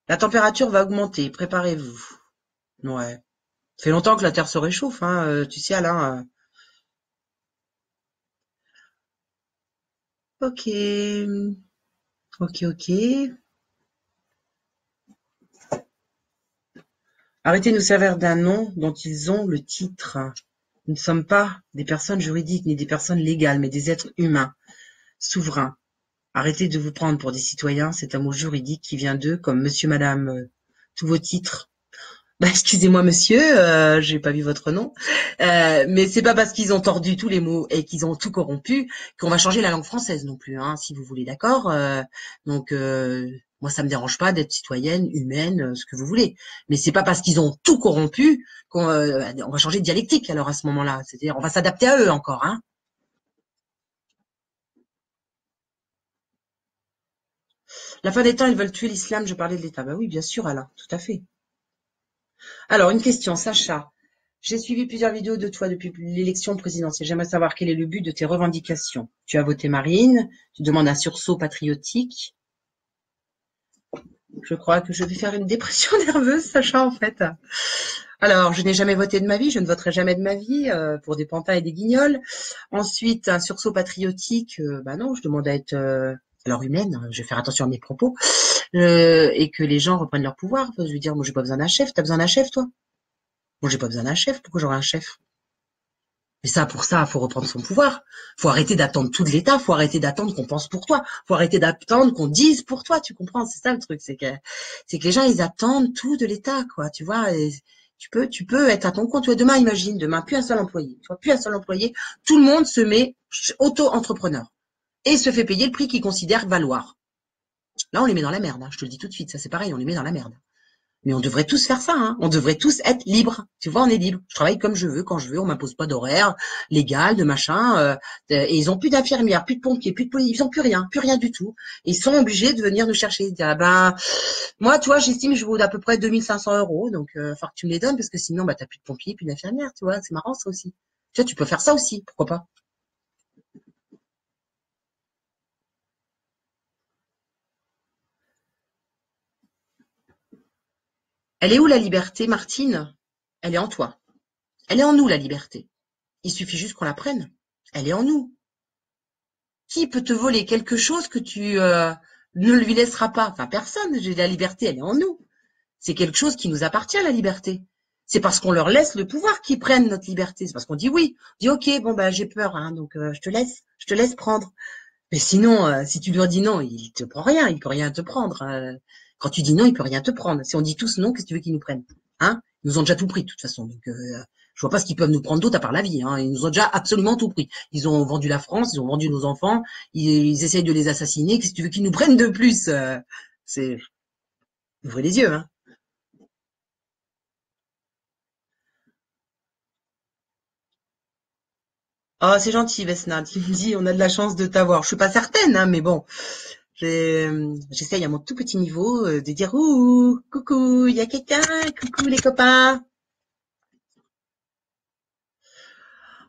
La température va augmenter, préparez-vous. Ouais. Ça fait longtemps que la Terre se réchauffe, hein. Tu sais, Alain. Ok, ok. Arrêtez de nous servir d'un nom dont ils ont le titre. Nous ne sommes pas des personnes juridiques ni des personnes légales, mais des êtres humains, souverains. Arrêtez de vous prendre pour des citoyens, c'est un mot juridique qui vient d'eux, comme monsieur, madame, tous vos titres. Bah, excusez-moi monsieur, j'ai pas vu votre nom, mais c'est pas parce qu'ils ont tordu tous les mots et qu'ils ont tout corrompu qu'on va changer la langue française non plus, hein, si vous voulez, d'accord. Donc moi ça me dérange pas d'être citoyenne, humaine, ce que vous voulez, mais c'est pas parce qu'ils ont tout corrompu qu'on on va changer de dialectique alors à ce moment-là. C'est-à-dire on va s'adapter à eux encore, hein. La fin des temps, ils veulent tuer l'islam. Je parlais de l'État. Bah oui, bien sûr, Alain, tout à fait. Alors une question, Sacha. J'ai suivi plusieurs vidéos de toi depuis l'élection présidentielle. J'aimerais savoir quel est le but de tes revendications. Tu as voté Marine, tu demandes un sursaut patriotique. Je crois que je vais faire une dépression nerveuse, Sacha, en fait. Alors, je n'ai jamais voté de ma vie, je ne voterai jamais de ma vie pour des pantins et des guignols. Ensuite, un sursaut patriotique, bah non, je demande à être alors humaine, je vais faire attention à mes propos, et que les gens reprennent leur pouvoir. Je veux dire, moi, j'ai pas besoin d'un chef. T'as besoin d'un chef, toi? Moi, j'ai pas besoin d'un chef. Pourquoi j'aurais un chef? Mais ça, pour ça, faut reprendre son pouvoir. Faut arrêter d'attendre tout de l'État. Faut arrêter d'attendre qu'on pense pour toi. Faut arrêter d'attendre qu'on dise pour toi. Tu comprends? C'est ça le truc. C'est que les gens, ils attendent tout de l'État, quoi. Tu vois? Et tu peux être à ton compte. Tu vois, demain, imagine, demain, plus un seul employé. Tu vois, plus un seul employé. Tout le monde se met auto-entrepreneur et se fait payer le prix qu'il considère valoir. Là, on les met dans la merde. Hein. Je te le dis tout de suite. Ça, c'est pareil. On les met dans la merde. Mais on devrait tous faire ça, hein. On devrait tous être libres. Tu vois, on est libre. Je travaille comme je veux, quand je veux. On m'impose pas d'horaire légal, de machin. Et ils ont plus d'infirmières, plus de pompiers, plus de police. Ils ont plus rien du tout. Ils sont obligés de venir nous chercher. Dire, ah ben, moi, tu vois, j'estime que je vaux à peu près 2 500 €. Donc, faut que tu me les donnes parce que sinon, bah, t'as plus de pompiers, plus d'infirmières. Tu vois, c'est marrant ça aussi. Tu vois, tu peux faire ça aussi. Pourquoi pas? Elle est où la liberté, Martine? Elle est en toi. Elle est en nous, la liberté. Il suffit juste qu'on la prenne. Elle est en nous. Qui peut te voler quelque chose que tu ne lui laisseras pas? Enfin, personne. La liberté, elle est en nous. C'est quelque chose qui nous appartient, la liberté. C'est parce qu'on leur laisse le pouvoir qu'ils prennent notre liberté. C'est parce qu'on dit oui. On dit ok, bon bah j'ai peur, hein, donc je te laisse prendre. Mais sinon, si tu leur dis non, il te prend rien, il peut rien te prendre. Quand tu dis non, il peut rien te prendre. Si on dit tous non, qu'est-ce que tu veux qu'ils nous prennent? Hein? Ils nous ont déjà tout pris de toute façon. Donc, je vois pas ce qu'ils peuvent nous prendre d'autre à part la vie. Hein. Ils nous ont déjà absolument tout pris. Ils ont vendu la France, ils ont vendu nos enfants, ils essayent de les assassiner. Qu'est-ce que tu veux qu'ils nous prennent de plus? C'est ouvrez les yeux. Hein. Oh, c'est gentil, Vesna. Tu me dis, on a de la chance de t'avoir. Je suis pas certaine, hein, mais bon, j'essaye à mon tout petit niveau de dire ouh, coucou, il y a quelqu'un, coucou les copains.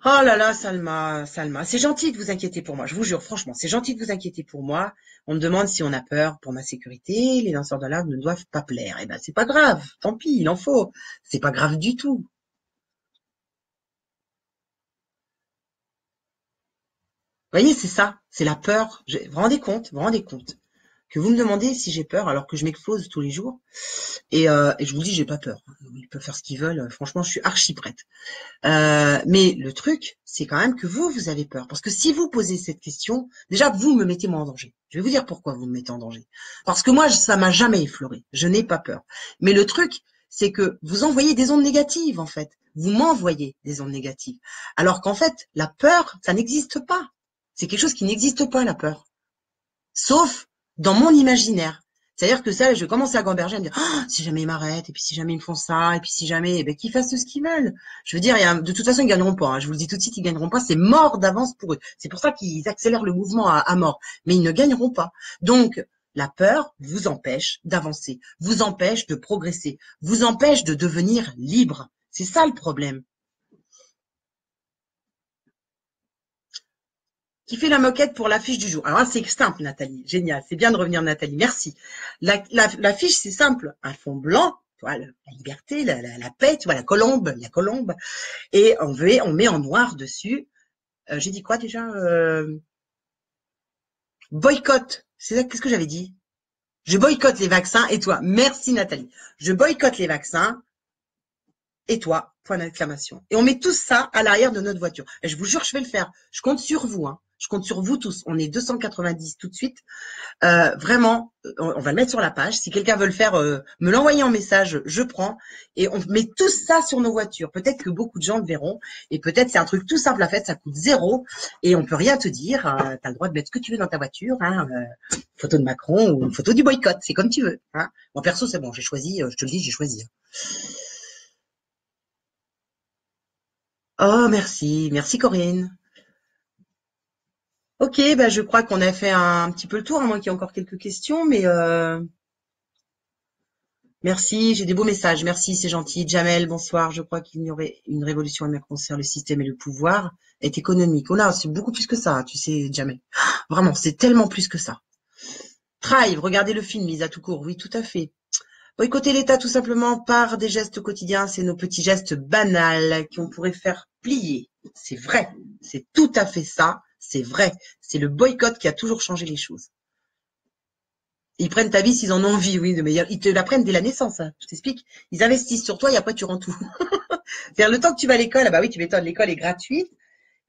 Oh là là, Salma, Salma, c'est gentil de vous inquiéter pour moi. Je vous jure, franchement, c'est gentil de vous inquiéter pour moi. On me demande si on a peur pour ma sécurité. Les lanceurs d'alarme ne doivent pas plaire. Eh ben, c'est pas grave. Tant pis, il en faut. C'est pas grave du tout. Vous voyez, c'est ça. C'est la peur. Vous vous rendez compte? Vous vous rendez compte? Que vous me demandez si j'ai peur alors que je m'expose tous les jours. Et je vous dis, j'ai pas peur. Ils peuvent faire ce qu'ils veulent. Franchement, je suis archi prête. Mais le truc, c'est quand même que vous avez peur. Parce que si vous posez cette question, déjà, vous me mettez moi en danger. Je vais vous dire pourquoi vous me mettez en danger. Parce que moi, ça m'a jamais effleuré. Je n'ai pas peur. Mais le truc, c'est que vous envoyez des ondes négatives, en fait. Vous m'envoyez des ondes négatives. Alors qu'en fait, la peur, ça n'existe pas. C'est quelque chose qui n'existe pas, la peur. Sauf dans mon imaginaire. C'est-à-dire que ça, je commence à gamberger, à me dire, ah, si jamais ils m'arrêtent, et puis si jamais ils me font ça, et puis si jamais, eh ben, qu'ils fassent ce qu'ils veulent. Je veux dire, de toute façon, ils gagneront pas. Hein. Je vous le dis tout de suite, ils gagneront pas. C'est mort d'avance pour eux. C'est pour ça qu'ils accélèrent le mouvement à mort. Mais ils ne gagneront pas. Donc, la peur vous empêche d'avancer, vous empêche de progresser, vous empêche de devenir libre. C'est ça le problème. Qui fait la moquette pour l'affiche du jour? Alors là, c'est simple, Nathalie. Génial. C'est bien de revenir, Nathalie. Merci. L'affiche, c'est simple. Un fond blanc, tu vois, la liberté, la paix, tu vois, la colombe. Et on met en noir dessus. J'ai dit quoi déjà? Boycott. C'est ça, qu'est-ce que j'avais dit? Je boycotte les vaccins et toi. Merci, Nathalie. Je boycotte les vaccins et toi, point d'exclamation. Et on met tout ça à l'arrière de notre voiture. Et je vous jure que je vais le faire. Je compte sur vous, hein. Je compte sur vous tous. On est 290 tout de suite. Vraiment, on va le mettre sur la page. Si quelqu'un veut le faire, me l'envoyer en message, je prends. Et on met tout ça sur nos voitures. Peut-être que beaucoup de gens le verront. Et peut-être c'est un truc tout simple à faire, ça coûte 0. Et on peut rien te dire. Tu as le droit de mettre ce que tu veux dans ta voiture. Hein, photo de Macron ou une photo du boycott. C'est comme tu veux. Hein. Moi, perso, c'est bon. J'ai choisi. Je te le dis, j'ai choisi. Oh, merci. Merci, Corinne. Ok, bah, je crois qu'on a fait un petit peu le tour, à moins qu'il y ait encore quelques questions, mais merci, j'ai des beaux messages. Merci, c'est gentil. Jamel, bonsoir. Je crois qu'il y aurait une révolution à mes concerne le système et le pouvoir est économique. Oh là, c'est beaucoup plus que ça, tu sais, Jamel. Vraiment, c'est tellement plus que ça. Thrive, regardez le film, mise à tout court. Oui, tout à fait. Boycotter l'État tout simplement par des gestes quotidiens, c'est nos petits gestes banals qu'on pourrait faire plier. C'est vrai, c'est tout à fait ça, c'est vrai. C'est le boycott qui a toujours changé les choses. Ils prennent ta vie s'ils en ont envie, oui, mais ils te la prennent dès la naissance, hein, je t'explique. Ils investissent sur toi et après tu rends tout. C'est-à-dire le temps que tu vas à l'école, ah bah oui, tu m'étonnes, l'école est gratuite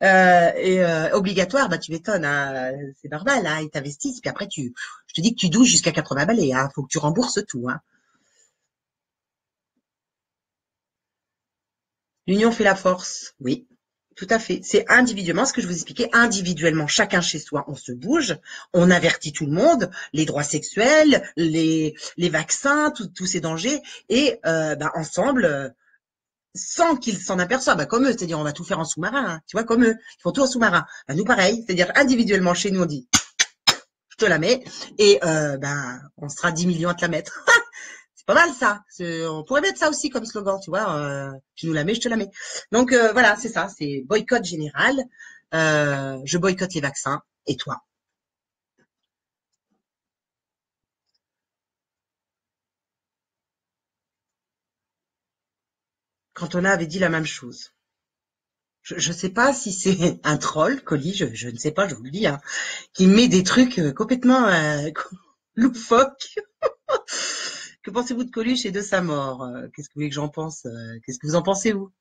et obligatoire, bah tu m'étonnes, hein, c'est normal, hein, ils t'investissent, puis après je te dis que tu douches jusqu'à 80 balais, hein, faut que tu rembourses tout, hein. L'union fait la force, oui, tout à fait. C'est individuellement, ce que je vous expliquais, individuellement, chacun chez soi, on se bouge, on avertit tout le monde, les droits sexuels, les vaccins, tous ces dangers, et bah, ensemble, sans qu'ils s'en aperçoivent, bah, comme eux, c'est-à-dire on va tout faire en sous-marin, hein, tu vois, comme eux, ils font tout en sous-marin. Bah, nous pareil, c'est-à-dire individuellement chez nous, on dit, je te la mets, et ben on sera 10 millions à te la mettre. C'est pas mal ça. On pourrait mettre ça aussi comme slogan, tu vois. Tu nous la mets, je te la mets. Donc voilà, c'est ça. C'est boycott général. Je boycotte les vaccins. Et toi? Cantona avait dit la même chose. Je sais pas si c'est un troll, Colli, je ne sais pas, je vous le dis, hein, qui met des trucs complètement loufoques. Que pensez-vous de Coluche et de sa mort? Qu'est-ce que vous voulez que j'en pense? Qu'est-ce que vous en pensez, vous?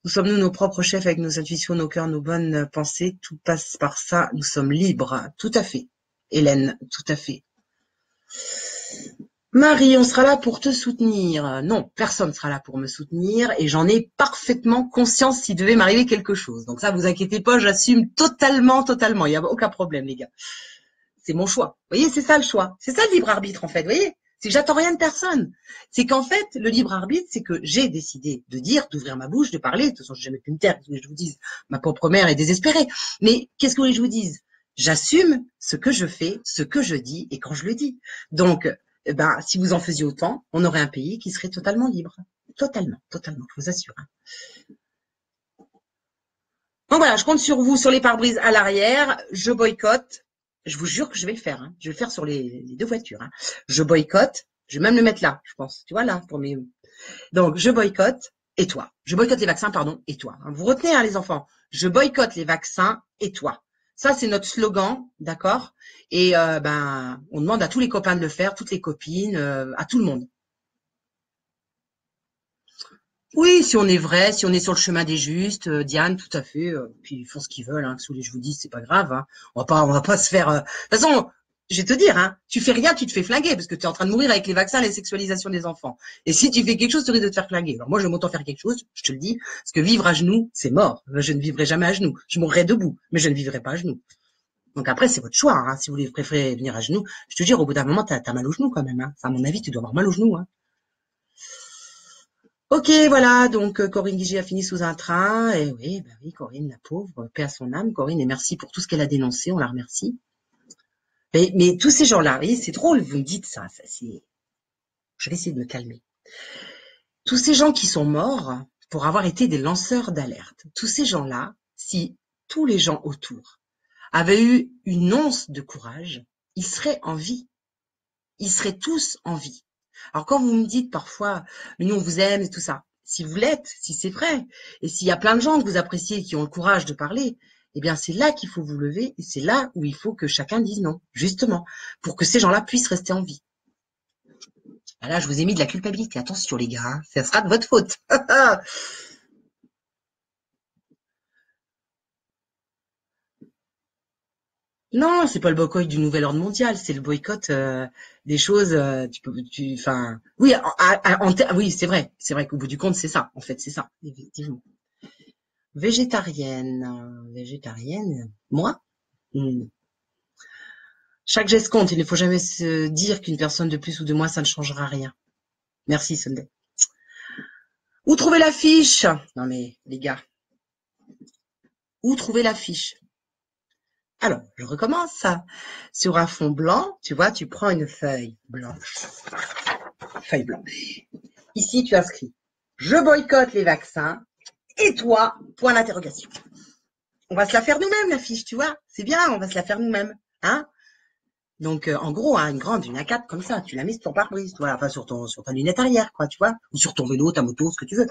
Nous sommes nous nos propres chefs avec nos intuitions, nos cœurs, nos bonnes pensées. Tout passe par ça. Nous sommes libres. Tout à fait. Hélène, tout à fait. Marie, on sera là pour te soutenir. Non, personne ne sera là pour me soutenir et j'en ai parfaitement conscience s'il devait m'arriver quelque chose. Donc ça, vous inquiétez pas, j'assume totalement, totalement. Il n'y a aucun problème, les gars. C'est mon choix. Vous voyez, c'est ça le choix. C'est ça le libre arbitre, en fait. Vous voyez? C'est que j'attends rien de personne. C'est qu'en fait, le libre arbitre, c'est que j'ai décidé de dire, d'ouvrir ma bouche, de parler. De toute façon, je n'ai jamais pu me taire. Qu'est-ce que je vous dise? Ma propre mère est désespérée. Mais qu'est-ce que vous voulez que je vous dise? J'assume ce que je fais, ce que je dis et quand je le dis. Donc, ben, si vous en faisiez autant, on aurait un pays qui serait totalement libre. Totalement, totalement, je vous assure. Donc voilà, je compte sur vous, sur les pare-brises à l'arrière. Je boycotte. Je vous jure que je vais le faire. Hein. Je vais le faire sur les deux voitures. Hein. Je boycotte. Je vais même le mettre là, je pense. Tu vois là, pour mes. Donc je boycotte. Et toi? Je boycotte les vaccins, pardon. Et toi? Hein. Vous retenez, hein, les enfants. Je boycotte les vaccins. Et toi? Ça, c'est notre slogan, d'accord? Et ben, on demande à tous les copains de le faire, toutes les copines, à tout le monde. Oui, si on est vrai, si on est sur le chemin des justes, Diane, tout à fait. Puis ils font ce qu'ils veulent, hein, que je vous dis, c'est pas grave. Hein. On va pas se faire. De toute façon, je vais te dire, hein, tu fais rien, tu te fais flinguer parce que tu es en train de mourir avec les vaccins, et les sexualisations des enfants. Et si tu fais quelque chose, tu risques de te faire flinguer. Alors moi, je vais m'autant faire quelque chose, je te le dis, parce que vivre à genoux, c'est mort. Je ne vivrai jamais à genoux. Je mourrai debout, mais je ne vivrai pas à genoux. Donc après, c'est votre choix. Hein. Si vous voulez préférez venir à genoux, je te dis, au bout d'un moment, t'as mal aux genoux quand même. Hein. Enfin, à mon avis, tu dois avoir mal aux genoux. Hein. Ok, voilà, donc Corinne Guiget a fini sous un train, et oui, bah oui, Corinne, la pauvre, paix à son âme, Corinne, et merci pour tout ce qu'elle a dénoncé, on la remercie. Mais tous ces gens-là, vous voyez, c'est drôle, vous me dites ça c'est... Je vais essayer de me calmer. Tous ces gens qui sont morts pour avoir été des lanceurs d'alerte, tous ces gens-là, si tous les gens autour avaient eu une once de courage, ils seraient en vie. Ils seraient tous en vie. Alors quand vous me dites parfois, mais nous on vous aime et tout ça, si vous l'êtes, si c'est vrai, et s'il y a plein de gens que vous appréciez qui ont le courage de parler, eh bien c'est là qu'il faut vous lever et c'est là où il faut que chacun dise non, justement, pour que ces gens-là puissent rester en vie. Là, je vous ai mis de la culpabilité. Attention les gars, hein, ça sera de votre faute. Non, c'est pas le boycott du nouvel ordre mondial, c'est le boycott des choses. Enfin, oui, oui, c'est vrai qu'au bout du compte, c'est ça. En fait, c'est ça, effectivement. Végétarienne, moi. Hmm. Chaque geste compte. Il ne faut jamais se dire qu'une personne de plus ou de moins, ça ne changera rien. Merci, Sunday. Où trouver la fiche? Non mais les gars, où trouver la fiche? Alors, je recommence. Sur un fond blanc, tu vois, tu prends une feuille blanche. Feuille blanche. Ici, tu inscris « Je boycotte les vaccins et toi, point d'interrogation ». On va se la faire nous-mêmes, la fiche, tu vois. C'est bien, on va se la faire nous-mêmes. Hein? Donc, en gros, hein, une A4 comme ça, tu la mets sur ton pare-brise, voilà, enfin sur ta lunette arrière, quoi, tu vois, ou sur ton vélo, ta moto, ce que tu veux,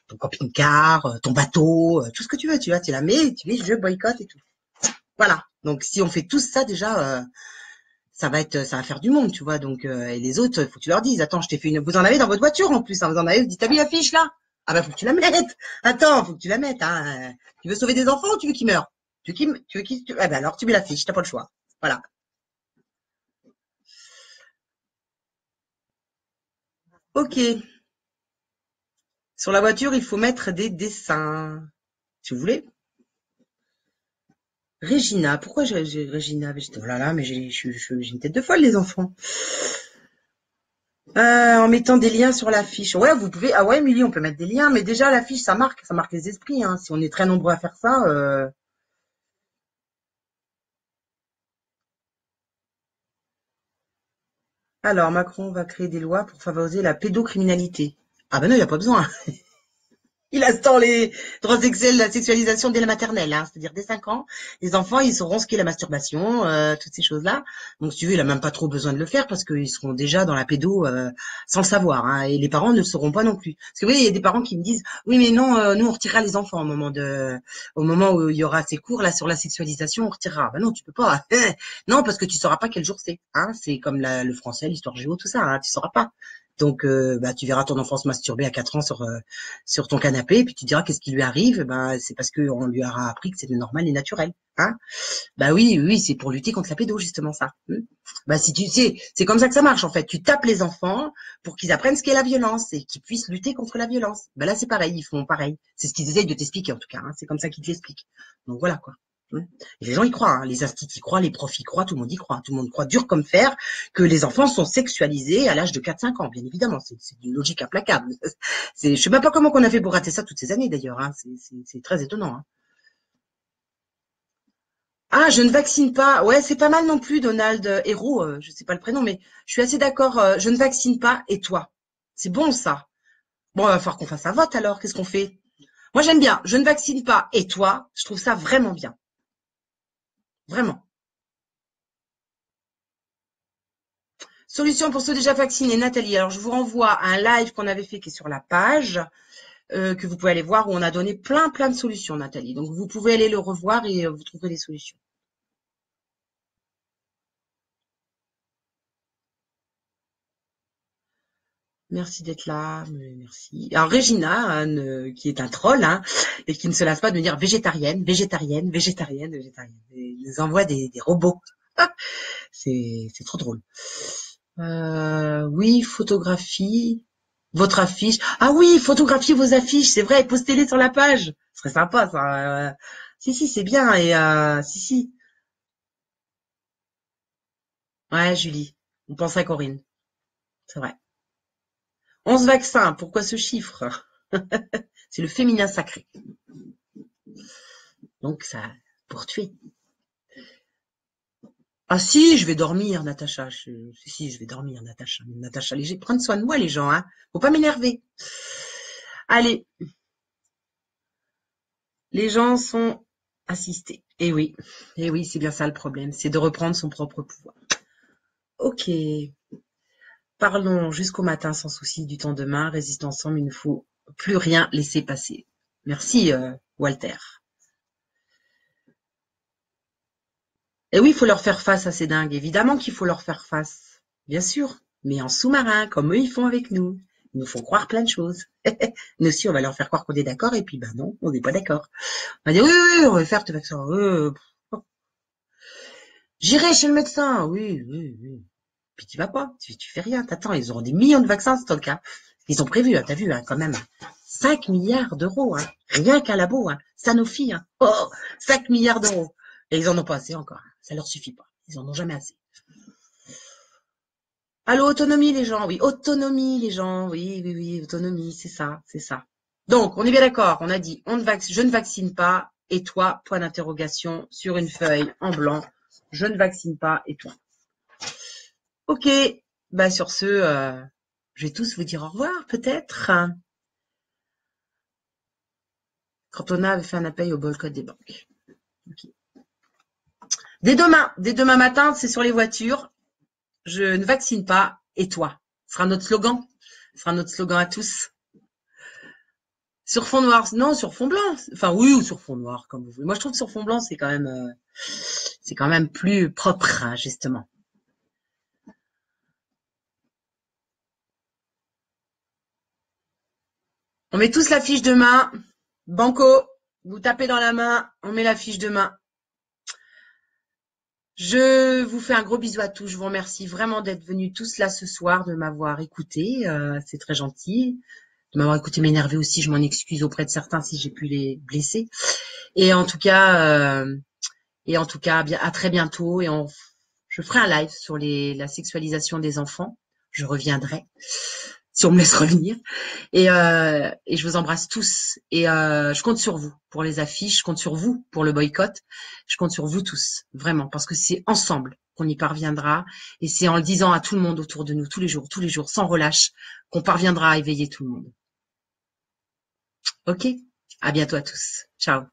ton camping-car, ton bateau, tout ce que tu veux, tu vois, tu la mets, tu mets je boycotte et tout. Voilà. Donc, si on fait tout ça déjà, ça va faire du monde, tu vois. Donc, et les autres, faut que tu leur dises, attends, je t'ai fait vous en avez dans votre voiture en plus, hein, vous en avez, vous dites, t'as mis la fiche là? Ah bah, faut que tu la mettes. Attends, faut que tu la mettes, hein. Tu veux sauver des enfants ou tu veux qu'ils meurent? Ah bah alors, tu mets la fiche, t'as pas le choix. Voilà. Ok. Sur la voiture, il faut mettre des dessins. Si vous voulez. Régina, pourquoi j'ai Régina? Oh là là, mais j'ai une tête de folle, les enfants. En mettant des liens sur la fiche. Ouais, vous pouvez. Ah ouais, Émilie, on peut mettre des liens, mais déjà la fiche, ça marque les esprits. Hein. Si on est très nombreux à faire ça. Alors, Macron va créer des lois pour favoriser la pédocriminalité. Ah ben non, il n'y a pas besoin. Il instaure les droits sexuels, la sexualisation dès la maternelle, hein, c'est-à-dire dès 5 ans, les enfants, ils sauront ce qu'est la masturbation, toutes ces choses-là. Donc, si tu veux, il a même pas trop besoin de le faire parce qu'ils seront déjà dans la pédo sans le savoir, hein, et les parents ne le sauront pas non plus. Parce que oui, il y a des parents qui me disent, oui, mais non, nous on retirera les enfants au moment où il y aura ces cours là sur la sexualisation, on retirera. Ben non, tu peux pas. Non, parce que tu sauras pas quel jour c'est. Hein, c'est comme le français, l'histoire géo, tout ça, hein, tu sauras pas. Donc, bah, tu verras ton enfant se masturber à 4 ans sur ton canapé, et puis tu diras qu'est-ce qui lui arrive. Ben, c'est parce qu'on lui aura appris que c'était normal et naturel. Hein? Bah oui, oui, c'est pour lutter contre la pédo, justement, ça. Bah, si tu sais, c'est comme ça que ça marche, en fait. Tu tapes les enfants pour qu'ils apprennent ce qu'est la violence et qu'ils puissent lutter contre la violence. Bah là, c'est pareil, ils font pareil. C'est ce qu'ils essayent de t'expliquer, en tout cas. Hein. C'est comme ça qu'ils te l'expliquent. Donc voilà, quoi. Et les gens y croient, hein. Les instituts y croient, les profs y croient, tout le monde y croit. Tout le monde croit dur comme fer que les enfants sont sexualisés à l'âge de 4-5 ans, bien évidemment. C'est une logique implacable. Je sais même pas comment on a fait pour rater ça toutes ces années, d'ailleurs. Hein. C'est très étonnant. Hein. Ah, je ne vaccine pas. Ouais, c'est pas mal non plus, Donald Hérault. Je sais pas le prénom, mais je suis assez d'accord. Je ne vaccine pas. Et toi? C'est bon, ça. Bon, il va falloir qu'on fasse un vote alors. Qu'est-ce qu'on fait? Moi, j'aime bien. Je ne vaccine pas. Et toi? Je trouve ça vraiment bien. Vraiment. Solution pour ceux déjà vaccinés, Nathalie. Alors, je vous renvoie à un live qu'on avait fait qui est sur la page, que vous pouvez aller voir, où on a donné plein de solutions, Nathalie. Donc, vous pouvez aller le revoir et vous trouverez des solutions. Merci d'être là, merci. Alors Régina, qui est un troll, hein, et qui ne se lasse pas de me dire végétarienne, végétarienne, végétarienne, végétarienne. Et il nous envoie des robots. C'est trop drôle. Oui, photographie, votre affiche. Ah oui, photographiez vos affiches, c'est vrai, postez-les sur la page. Ce serait sympa, ça. Si, c'est bien. Et si. Ouais, Julie, on pense à Corinne, c'est vrai. 11 vaccins, pourquoi ce chiffre? C'est le féminin sacré. Donc ça, pour tuer. Ah si, je vais dormir, Natacha. Si, je vais dormir, Natacha. Natacha, prendre soin de moi, les gens, hein. Faut pas m'énerver. Allez, les gens sont assister. Et oui, c'est bien ça le problème, c'est de reprendre son propre pouvoir. Ok, parlons jusqu'au matin sans souci du temps demain. Résistons ensemble, il ne faut plus rien laisser passer. Merci, Walter. Et oui, il faut leur faire face à ces dingues. Évidemment qu'il faut leur faire face. Bien sûr. Mais en sous-marin, comme eux, ils font avec nous. Ils nous font croire plein de choses. Nous aussi, on va leur faire croire qu'on est d'accord, et puis, ben non, on n'est pas d'accord. On va dire, oui, oui, on va faire tes vaccins. J'irai chez le médecin. Oui, oui, oui. Puis tu vas pas. Tu fais rien. T'attends. Ils auront des millions de vaccins, c'est le cas. Ils ont prévu, hein, t'as vu, hein, quand même. 5 milliards d'euros, hein. Rien qu'un labo, hein. Sanofi, hein. Oh, 5 milliards d'euros. Et ils en ont pas assez encore. Ça leur suffit pas. Ils en ont jamais assez. Allô, autonomie, les gens. Oui, autonomie, les gens. Oui, oui, oui, autonomie, c'est ça, c'est ça. Donc, on est bien d'accord. On a dit, je ne vaccine pas. Et toi, point d'interrogation sur une feuille en blanc. Je ne vaccine pas. Et toi. Ok. Bah, sur ce, je vais tous vous dire au revoir, peut-être. Cantona avait fait un appel au boycott des banques. Okay. Dès demain matin, c'est sur les voitures. Je ne vaccine pas. Et toi. Ce sera notre slogan. Ce sera notre slogan à tous. Sur fond noir, non, sur fond blanc. Enfin, oui, ou sur fond noir, comme vous voulez. Moi, je trouve que sur fond blanc, c'est quand même plus propre, hein, justement. On met tous la fiche de main. Banco, vous tapez dans la main, on met la fiche de main. Je vous fais un gros bisou à tous. Je vous remercie vraiment d'être venus tous là ce soir, de m'avoir écouté. C'est très gentil. De m'avoir écouté m'énerver aussi. Je m'en excuse auprès de certains si j'ai pu les blesser. Et en tout cas, à très bientôt. Et je ferai un live sur la sexualisation des enfants. Je reviendrai si on me laisse revenir. Et je vous embrasse tous. Et je compte sur vous pour les affiches. Je compte sur vous pour le boycott. Je compte sur vous tous, vraiment, parce que c'est ensemble qu'on y parviendra. Et c'est en le disant à tout le monde autour de nous, tous les jours, sans relâche, qu'on parviendra à éveiller tout le monde. Ok? À bientôt à tous. Ciao.